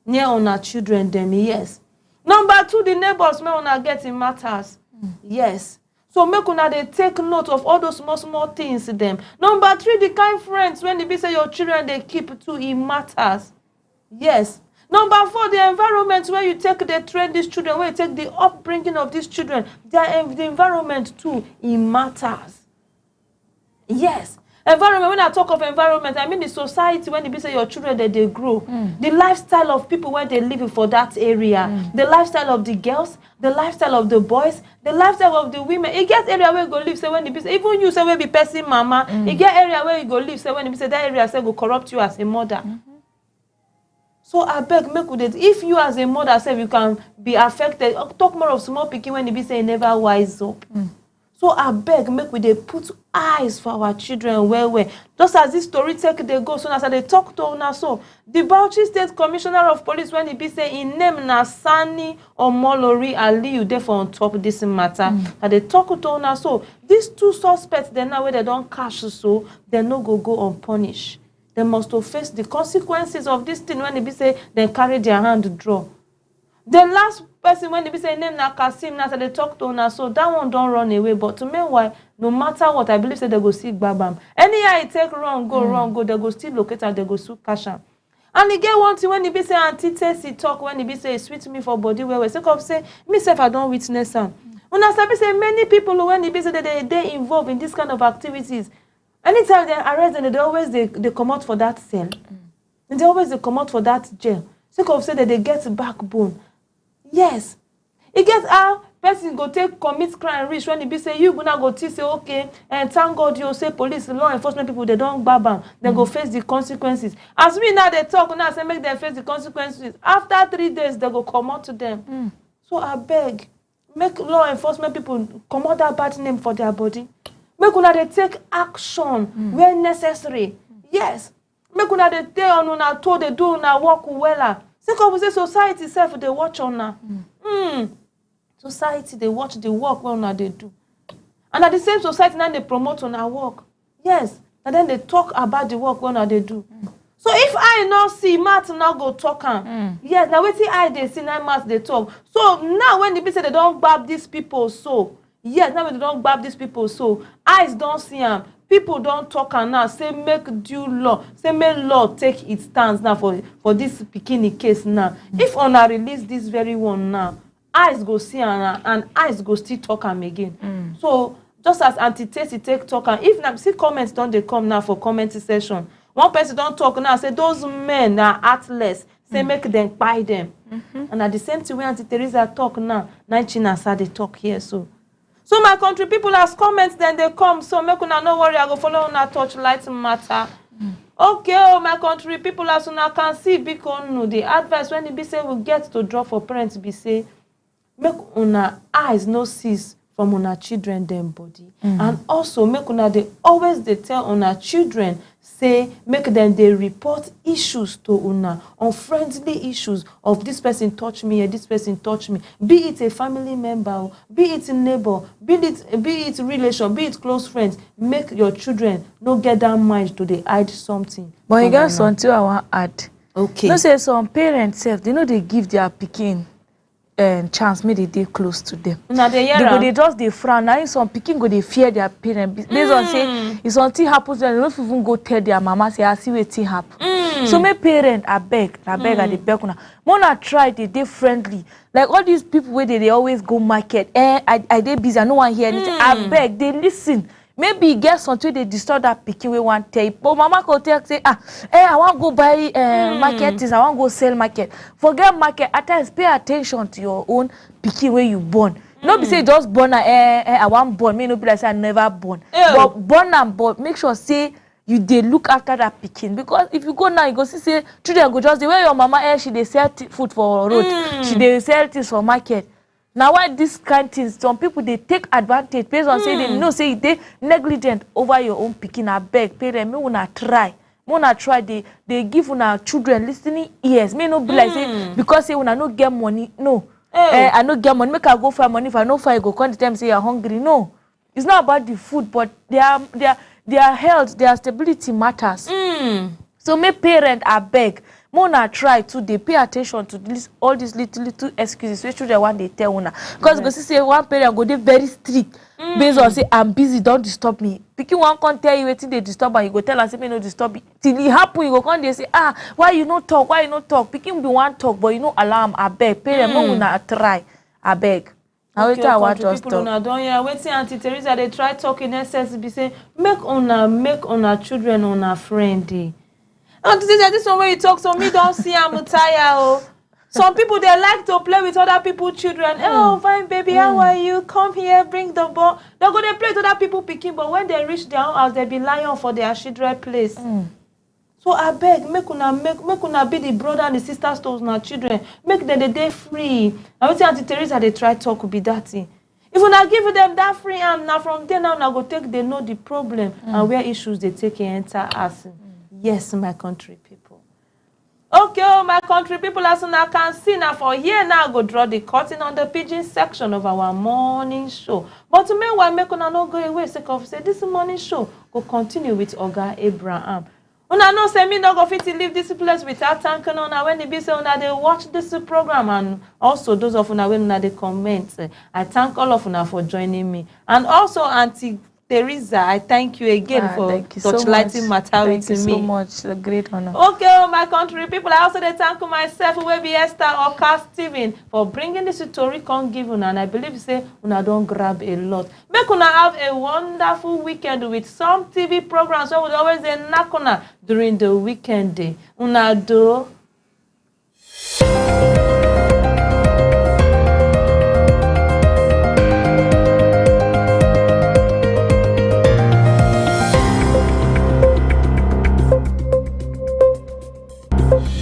S6: near una children them. Yes. Number two, the neighbors when una get in matters. Yes. So make una they take note of all those small things them. Number three, the kind friends when they be say your children they keep too, it matters. Yes. Number four, the environment where you take the train these children, where you take the upbringing of these children, the environment too, it matters. Yes. Environment, when I talk of environment, I mean the society when they say your children that they grow. The lifestyle of people where they live for that area. The lifestyle of the girls, the lifestyle of the boys, the lifestyle of the women. It gets area where you go live, say when they say, even you say where be person mama, it get area where you go live, say when they say that area say go corrupt you as a mother. So I beg, make with it. If you as a mother say you can be affected, talk more of small picking when they be saying never wise up. So I beg, make with it put eyes for our children well. Just as this story take they go, so as they talk to una so. The Bauchi State Commissioner of Police when he be say in name na Sani Omolori Aliyu dey for on top this matter. And they talk to una so. These two suspects they now where they don't catch so they no go unpunished. They must face the consequences of this thing when they be say they carry their hand draw. The last person when they be say name na Kasim, now so they talk to una so that one don't run away. But to meanwhile, no matter what, I believe say they go see Babam. Anyhow it take wrong, go, they go still locate and they go still cash am. And he get one thing when he be say Auntie Tessie talk when he be say sweet me for body where say come say me self I don't witness am. Una sabi say many people when he be say they involved in this kind of activities. Anytime they arrest them, they always they come out for that cell. And they always they come out for that jail. So come say that they get backbone. Yes. It gets how person go take commit crime reach when he be say you gonna go say okay and thank God you say police law enforcement people they don't babam. They go face the consequences. As we now they talk now say make them face the consequences. After 3 days they go come out to them. So I beg, make law enforcement people come out that bad name for their body. Make una they take action where necessary. Yes. Make una they tell on una to they do una work well. Second we say society self they watch on una. Society they watch the work when una they do. And at the same society now they promote on our work. Yes. And then they talk about the work when una they do. So if I not see Matt now go talk yes, now wait till I they see now Matt they talk. So now when they say they don't grab these people so yes, now when they don't grab these people so eyes don't see them. People don't talk and now say make due law. Say make law take its stance now for this bikini case now. If una release this very one now, eyes go see and eyes go still talk am again. So just as Auntie Tessie take talk and if now see comments don't they come now for comment session. One person don't talk now say those men are heartless. Say make them buy them. And at the same time when Auntie Teresa talk now, Chinasa they talk here so. So my country people as comments then they come. So make una no worry, I go follow una Torchlight matter. Okay, oh my country people as una can see because no the advice when it be say we get to draw for parents be say make una eyes no cease from una children them body. And also make una they always they tell una children say make them they report issues to una, unfriendly issues of this person touch me or this person touch me, be it a family member, be it a neighbor, be it relation, be it close friends. Make your children no get that mind to they hide something.
S7: But you got something I want to add.
S6: Okay.
S7: No say some parents they know they give their pikin chance make they close to them.
S6: Now they
S7: just they frown. Now some pikin go they fear their parents based on say if something happens to them, they don't even go tell their mama say I see wetin happen. So my parent I beg at the beg una. Mona try they friendly. Like all these people where they always go market. I they busy. I no one hear anything. I beg they listen. Maybe you get something they disturb that pikin we want tape. But mama go tell say I want go buy market things. I want go sell market. Forget market. At times pay attention to your own pikin where you born. No be say just born I want born. Me no be like say I never born. But born and born. Make sure say you they look after that pikin, because if you go now you go see say children go just the way your mama she they sell food for road. She they sell things for market. Now why this kind of things, some people they take advantage based on say they know say they negligent over your own pikin. I beg parents, me wanna try. They give una children listening ears. Me no be like say because say una no get money. No. I no get money. Make I go find money. If I no find, go come the time say you're hungry. No. It's not about the food, but their health, their stability matters. So me parent I beg. Mona try to they pay attention to this, all these little excuses which children want they tell una. Because go see say one parent go they very strict based on say I'm busy, don't disturb me. Pikin one can't tell you wetin they disturb and you go tell and say me no disturb me. Till it happen, you go come they say why you no talk? Pikin be one talk, but you no alarm. I beg parent no una try. I beg.
S6: Okay, I want just talk. Una don hear wetin Auntie Teresa they try talking essence be say make una children una friend. And this one where you talk to me, don't see I'm tired. Some people they like to play with other people's children. Oh, fine baby, how are you? Come here, bring the ball. They go they play with other people picking, but when they reach their own house, they be lying for their children place. So I beg, make una be the brother and the sisters to our children. Make them the day free. I would say Auntie Teresa they try talk be that thing. If una give them that free arm, now from there now go take they know the problem and where issues they take enter us. Yes, my country people. Okay, my country people, as I can see now for here now, go draw the curtain on the pigeon section of our morning show. But meanwhile, make una no go away, sake of say this morning show go continue with Oga Abraham. Una know say me no go fit to leave this place without thanking una when they be say una they watch this program, and also those of una when una they comment. I thank all of una for joining me, and also Auntie Teresa, I thank you again for touchlighting matter with me.
S7: Thank you so much. It's a great honor.
S6: Okay, my country people, I also thank myself, who will be Esther Oka Steven, for bringing this story con give una, and I believe say una don't grab a lot. Make una have a wonderful weekend with some TV programs so we always knock una during the weekend day. Una do.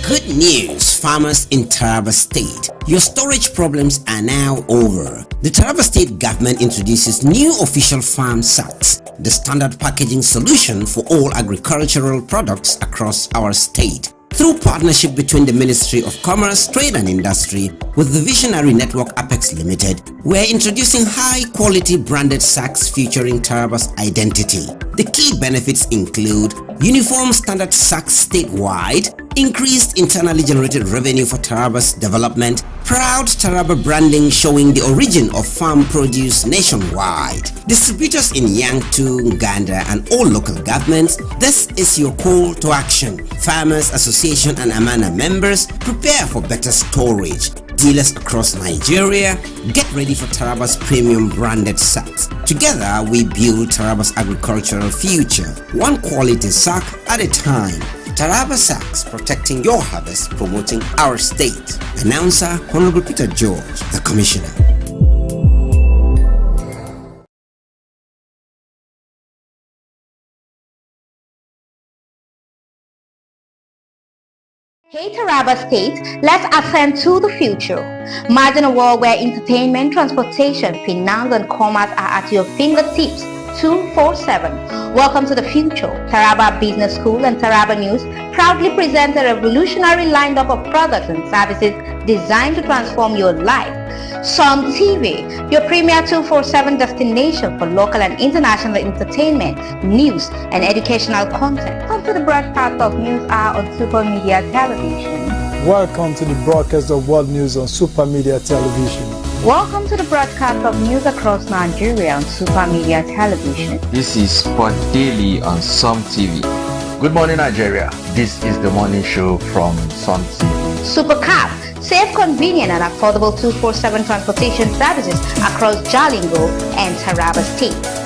S1: Good news, farmers in Taraba State. Your storage problems are now over. The Taraba State government introduces new official farm sacks, the standard packaging solution for all agricultural products across our state. Through partnership between the Ministry of Commerce, Trade and Industry with the visionary network Apex Limited, we're introducing high-quality branded sacks featuring Taraba's identity. The key benefits include uniform standard sacks statewide, increased internally generated revenue for Taraba's development, proud Taraba branding showing the origin of farm produce nationwide. Distributors in Yangtu, Uganda and all local governments, this is your call to action. Farmers Association and Amana members, prepare for better storage. Dealers across Nigeria, get ready for Taraba's premium branded sacks. Together, we build Taraba's agricultural future, one quality sack at a time. Taraba Sacks, protecting your harvest, promoting our state. Announcer Honorable Peter George, the Commissioner.
S4: Hey Taraba State, let's ascend to the future. Imagine a world where entertainment, transportation, finance and commerce are at your fingertips. 247. Welcome to the future. Taraba Business School and Taraba News proudly present a revolutionary lineup of products and services designed to transform your life. Some TV, your premier 247 destination for local and international entertainment, news, and educational content. Come to the broadcast of News Hour on Super Media Television.
S2: Welcome to the broadcast of World News on Super Media Television.
S4: Welcome to the broadcast of news across Nigeria on Super Media Television.
S5: This is Sport Daily on Some TV.
S3: Good morning, Nigeria. This is the morning show from Sun TV.
S4: Supercab, safe, convenient, and affordable 247 transportation services across Jalingo and Taraba State.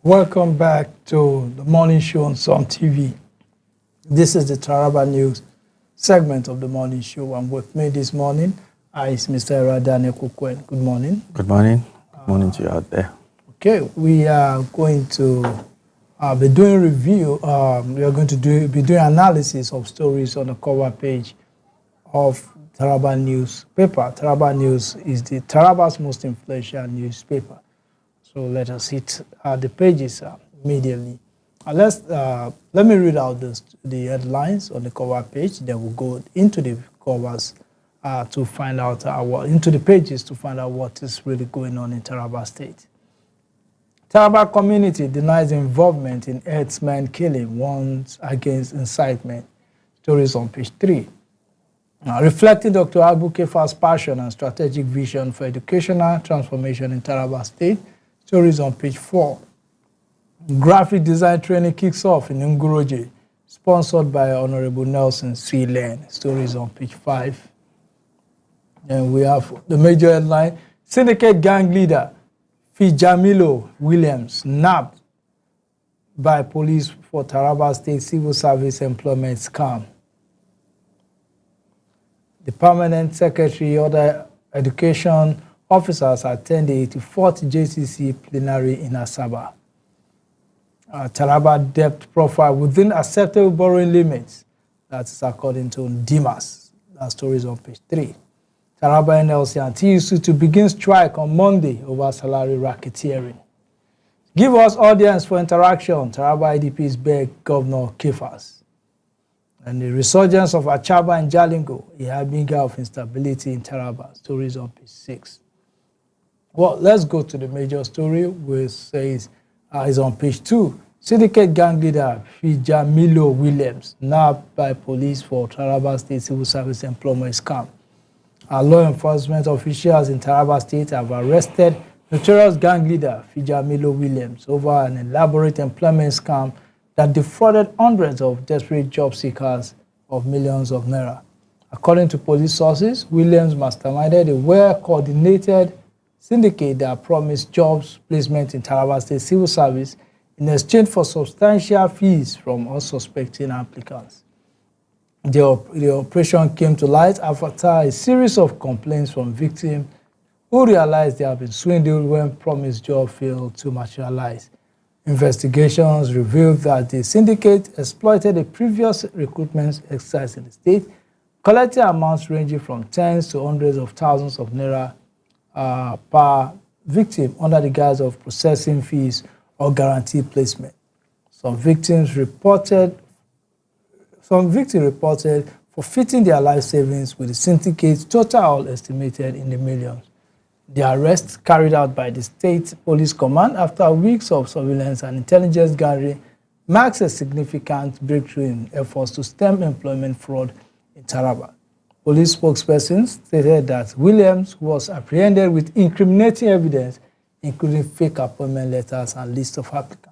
S2: Welcome back to the morning show on Sun TV. This is the Taraba News segment of the morning show. And with me this morning is Mr. Eradane Kukwen. Good morning.
S3: Good morning. Good morning to you out there.
S2: Okay, we are going to be doing review. We are going to be doing analysis of stories on the cover page of Taraba newspaper. Taraba News is the Taraba's most influential newspaper. So let us hit the pages immediately. Let me read out the headlines on the cover page. Then we'll go into the covers to find out into the pages to find out what is really going on in Taraba State. Taraba community denies involvement in herdsmen killing, warns against incitement. Stories on page 3. Reflecting Dr. Abu Kefa's passion and strategic vision for educational transformation in Taraba State. Stories on page 4. Graphic design training kicks off in Nguroje, sponsored by Honorable Nelson C. Lane. Stories on page 5. And we have the major headline: Syndicate gang leader Fijamilo Williams nabbed by police for Taraba State Civil Service employment scam. The permanent secretary order education officers attend the 84th JCC plenary in Asaba. Taraba debt profile within acceptable borrowing limits. That is according to Dimas. That story is on page 3. Taraba NLC and TUC to begin strike on Monday over salary racketeering. Give us audience for interaction. Taraba IDPs beg Governor Kefas. And the resurgence of Achaba and Jalingo, a harbinger of instability in Taraba. Stories on page 6. Well, let's go to the major story, which says is on page 2. Syndicate gang leader Fijamilo Williams nabbed by police for Taraba State Civil Service employment scam. Law enforcement officials in Taraba State have arrested notorious gang leader Fijamilo Williams over an elaborate employment scam that defrauded hundreds of desperate job seekers of millions of naira. According to police sources, Williams masterminded a well-coordinated syndicate that promised jobs placement in Taraba State Civil Service in exchange for substantial fees from unsuspecting applicants. The operation came to light after a series of complaints from victims who realized they have been swindled when promised jobs failed to materialize. Investigations revealed that the syndicate exploited a previous recruitment exercise in the state, collecting amounts ranging from tens to hundreds of thousands of naira per victim under the guise of processing fees or guaranteed placement. Some victims reported forfeiting their life savings, with the syndicate's total estimated in the millions. The arrest, carried out by the State Police Command after weeks of surveillance and intelligence gathering, marks a significant breakthrough in efforts to stem employment fraud in Taraba. Police spokesperson stated that Williams was apprehended with incriminating evidence, including fake appointment letters and list of applicants.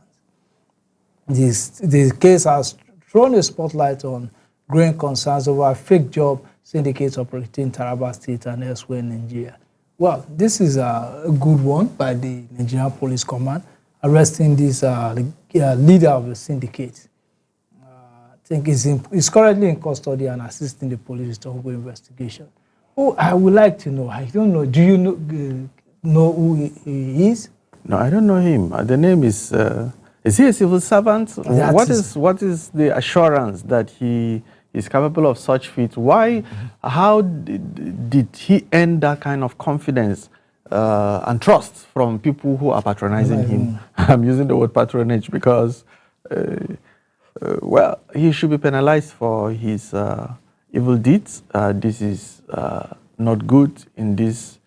S2: The case has thrown a spotlight on growing concerns over fake job syndicates operating in Taraba State and elsewhere in Nigeria. Well, this is a good one by the Nigerian Police Command, arresting this leader of the syndicate. I think he's currently in custody and assisting the police with ongoing investigation. Oh, I would like to know, I don't know, do you know who he is?
S3: No, I don't know him. The name is he a civil servant? What is the assurance that he is capable of such feats? Why, how did he earn that kind of confidence and trust from people who are patronizing him? I'm using the word patronage because, well, he should be penalized for his evil deeds. This is not good in these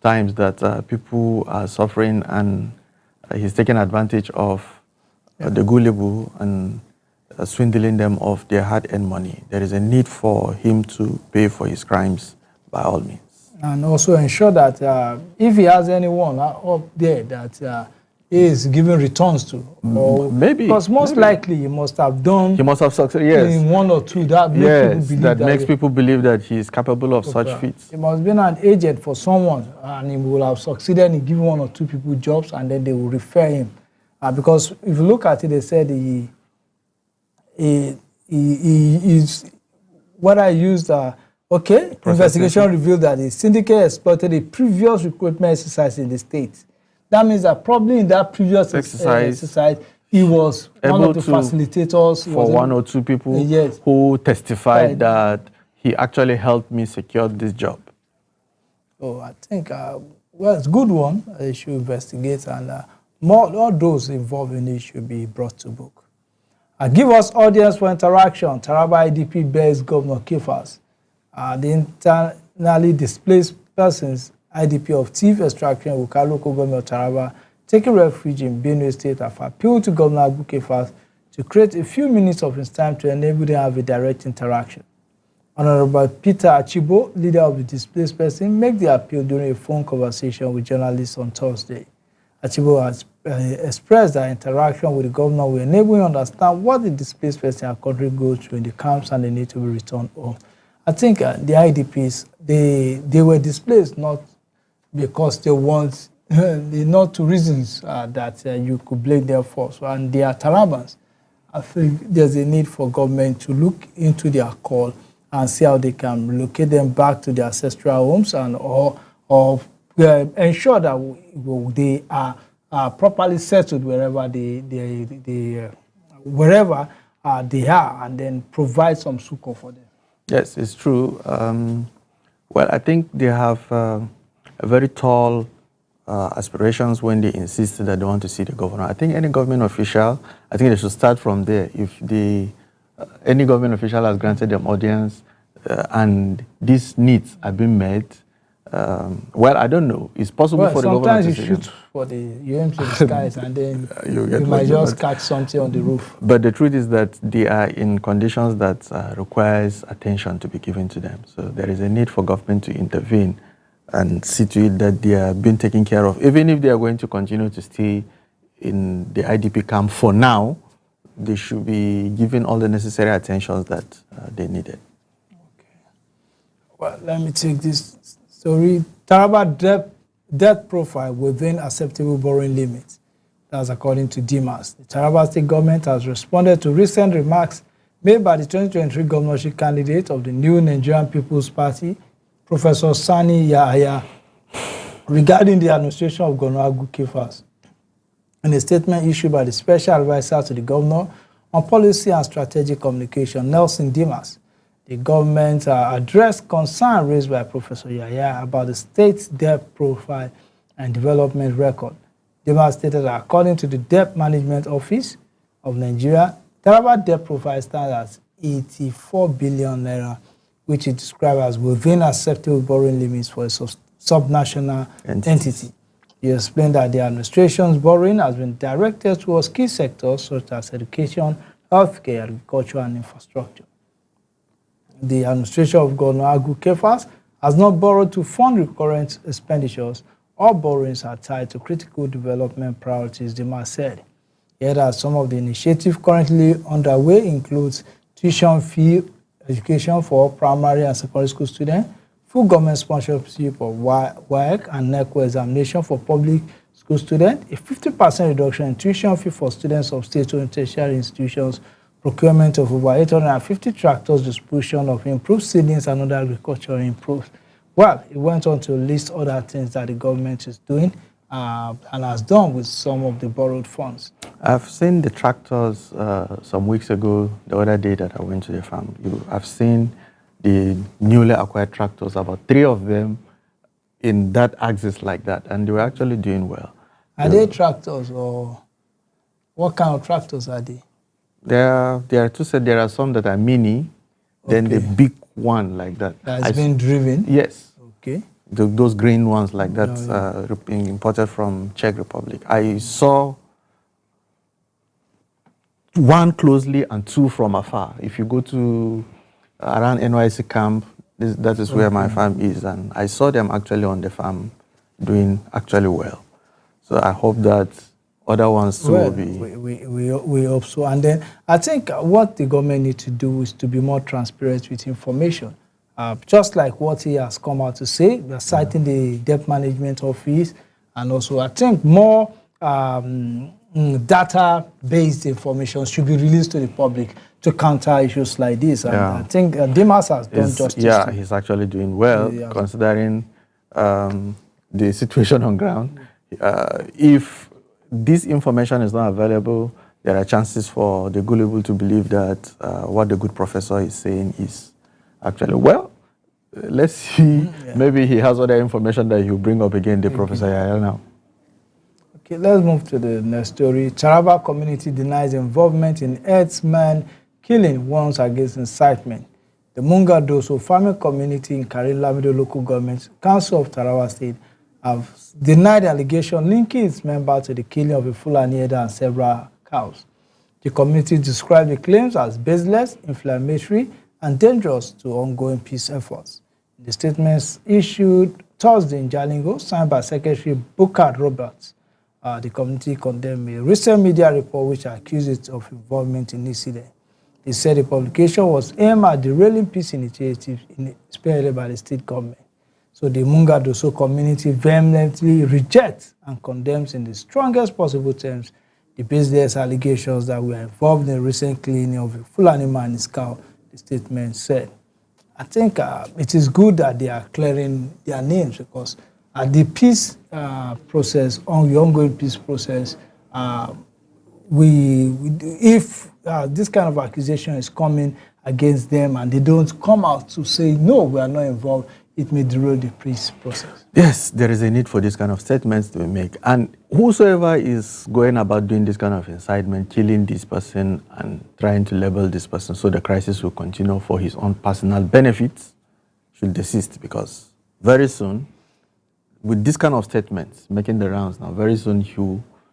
S3: times that people are suffering, and he's taking advantage of the gullible and swindling them of their hard-earned money. There is a need for him to pay for his crimes by all means.
S2: And also ensure that if he has anyone up there that he is giving returns to, or
S3: maybe,
S2: because most likely he must have done.
S3: He must have succeeded. Yes,
S2: in one or two that makes people believe
S3: that makes people believe that he is capable of such feats.
S2: He must have been an agent for someone, and he will have succeeded in giving one or two people jobs, and then they will refer him. Because if you look at it, they said he is what I used. Investigation revealed that the syndicate exploited a previous recruitment exercise in the state. That means that probably in that previous exercise he was one of the facilitators
S3: for one or two people who testified that he actually helped me secure this job.
S2: So I think, well, it's a good one. They should investigate, and all those involved in it should be brought to book. Give us audience for interaction. Taraba IDP bears Governor Kefas. The internally displaced persons IDP of Thief Extraction Wuka local government of Taraba taking refuge in Benue State have appealed to Governor Abu Kefas to create a few minutes of his time to enable them to have a direct interaction. Honorable Peter Achibo, leader of the displaced person, made the appeal during a phone conversation with journalists on Thursday. Achibo has expressed that interaction with the governor will enable him to understand what the displaced person and country goes through in the camps and they need to be returned home. I think the IDPs, they were displaced not because they want, not two reasons that you could blame them for. So, and they are Tarabans. I think there's a need for government to look into their call and see how they can relocate them back to their ancestral homes and or ensure that they are properly settled wherever they are, and then provide some succor for them.
S3: Yes, it's true. Well, I think they have very tall aspirations when they insist that they want to see the governor. I think any government official, I think they should start from there. If any government official has granted them audience and these needs have been met, well, I don't know. It's possible for the governor to
S2: sometimes you aim to the skies and then you might just catch something on the roof.
S3: But the truth is that they are in conditions that requires attention to be given to them. So there is a need for government to intervene and see to it that they are being taken care of. Even if they are going to continue to stay in the IDP camp for now, they should be given all the necessary attentions that they needed.
S2: Okay. Well, let me take this story. Taraba debt profile within acceptable borrowing limits. That's according to DMAS. The Taraba State government has responded to recent remarks made by the 2023 governorship candidate of the new Nigerian People's Party, Professor Sani Yahaya, regarding the administration of Governor Abu Kefas. In a statement issued by the Special Advisor to the Governor on Policy and Strategic Communication, Nelson Dimas, the government addressed concern raised by Professor Yahaya about the state's debt profile and development record. Dimas stated that according to the Debt Management Office of Nigeria, Taraba debt profile stands at 84 billion naira, which is described as within acceptable borrowing limits for a subnational entity. He explained that the administration's borrowing has been directed towards key sectors such as education, healthcare, agriculture, and infrastructure. The administration of Governor Agu Kefas has not borrowed to fund recurrent expenditures. All borrowings are tied to critical development priorities, Dima said. Yet, as some of the initiatives currently underway includes tuition fee education for primary and secondary school students, full government sponsorship of WAEC and NECO examination for public school students, a 50% reduction in tuition fee for students of state-owned tertiary institutions, procurement of over 850 tractors, distribution of improved seedlings and other agricultural improves. Well, it went on to list other things that the government is doing and has done with some of the borrowed funds.
S3: I've seen the tractors some weeks ago, the other day that I went to the farm. I've seen the newly acquired tractors, about 3 of them in that axis like that, and they were actually doing well.
S2: Are they tractors, or what kind of tractors are they?
S3: There are two sets. There are some that are mini, then the big one like that.
S2: That's been driven?
S3: Yes.
S2: Okay.
S3: Those green ones like that, imported from Czech Republic. I saw 1 closely and 2 from afar. If you go to around NYC camp, that is where my farm is, and I saw them actually on the farm doing actually well. So I hope that other ones too will be.
S2: We hope so. And then I think what the government needs to do is to be more transparent with information. Just like what he has come out to say, we are citing the debt management office, and also I think more data-based information should be released to the public to counter issues like this. And I think Dimas has done justice.
S3: Yeah, he's actually doing well, considering the situation on ground. If this information is not available, there are chances for the gullible to believe that what the good professor is saying is actually, well, let's see. Maybe he has other information that he'll bring up again, the Professor Yaya now.
S2: Okay, let's move to the next story. Taraba community denies involvement in herdsman killing warns against incitement. The Munga Doso farming community in Karin Lamido local government council of Taraba State have denied allegation linking its members to the killing of a Fulani herder and several cows. The community described the claims as baseless, inflammatory, and dangerous to ongoing peace efforts. The statements issued Thursday in Jalingo, signed by Secretary Bukar Roberts. The community condemned a recent media report which accused it of involvement in the incident. They said the publication was aimed at derailing peace initiatives spearheaded by the state government. So the Munga Doso community vehemently rejects and condemns in the strongest possible terms the baseless allegations that we are involved in the recent killing of a Fulani man and his cow, the statement said. I think it is good that they are clearing their names, because at the peace process, on the ongoing peace process, if this kind of accusation is coming against them and they don't come out to say, no, we are not involved, it may derail the peace process.
S3: Yes, there is a need for this kind of statements to be made. And whosoever is going about doing this kind of incitement, killing this person and trying to label this person so the crisis will continue for his own personal benefits, should desist, because very soon, with this kind of statements making the rounds now, very soon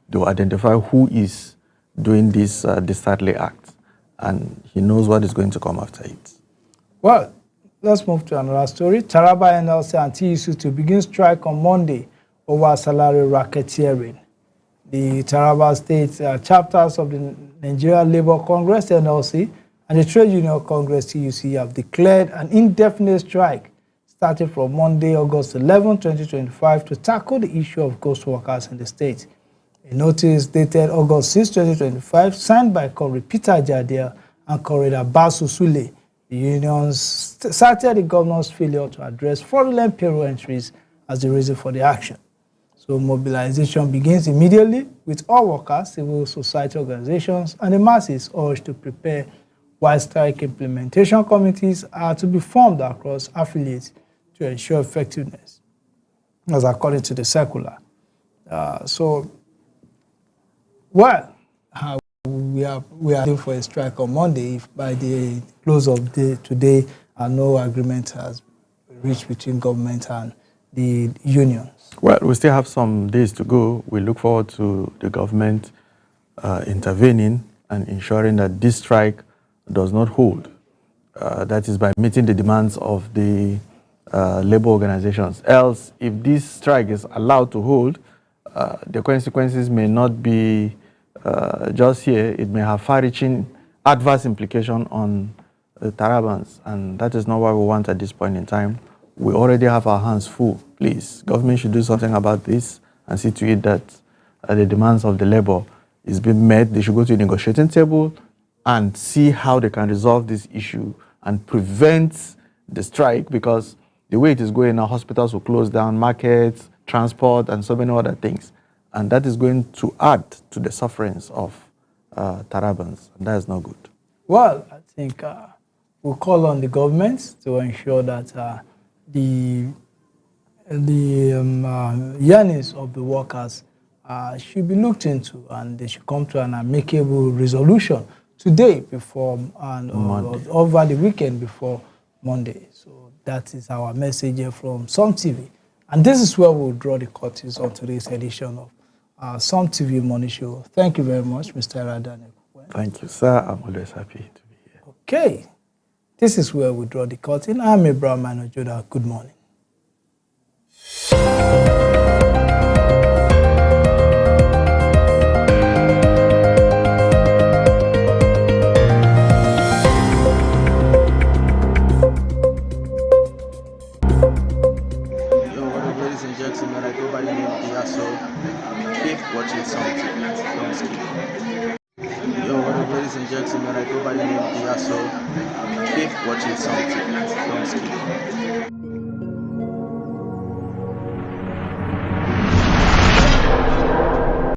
S3: they will identify who is doing this disorderly act, and he knows what is going to come after it.
S2: Well, let's move to another story. Taraba NLC and TUC to begin strike on Monday over salary racketeering. The Taraba State chapters of the Nigeria Labour Congress, NLC, and the Trade Union Congress, TUC, have declared an indefinite strike starting from Monday, August 11, 2025, to tackle the issue of ghost workers in the state. A notice dated August 6, 2025, signed by Comrade Peter Jadia and Comrade Abbas Usule. The unions cited the governor's failure to address fraudulent payroll entries as the reason for the action. So mobilization begins immediately, with all workers, civil society organizations, and the masses urged to prepare, while strike implementation committees are to be formed across affiliates to ensure effectiveness, as according to the circular. We are looking for a strike on Monday if by the close of the today no agreement has reached between government and the unions.
S3: Well, we still have some days to go. We look forward to the government intervening and ensuring that this strike does not hold. that is by meeting the demands of the labor organizations. Else, if this strike is allowed to hold, the consequences may not be just here. It may have far-reaching adverse implication on Tarabans, and that is not what we want at this point in time. We already have our hands full. Please, government should do something about this and see to it that the demands of the labor is being met. They should go to the negotiating table and see how they can resolve this issue and prevent the strike, because the way it is going now, hospitals will close down, markets, transport, and so many other things. And that is going to add to the sufferings of Tarabans. And that is not good.
S2: Well, I think we'll call on the government to ensure that the yearnings of the workers should be looked into, and they should come to an amicable resolution today before and over the weekend before Monday. So that is our message here from Some TV. And this is where we'll draw the curtains on today's edition of Some TV Money Show. Thank you very much, Mr. Radane.
S3: Thank you, sir. I'm always happy to be here.
S2: Okay. This is where we draw the curtain. I'm Abraham Manojoda. Good morning.
S8: Keep watching Some TV. Don't skip. Yo, what up, ladies and gentlemen? I go by the name of Diaso. Keep watching Some TV. Don't skip.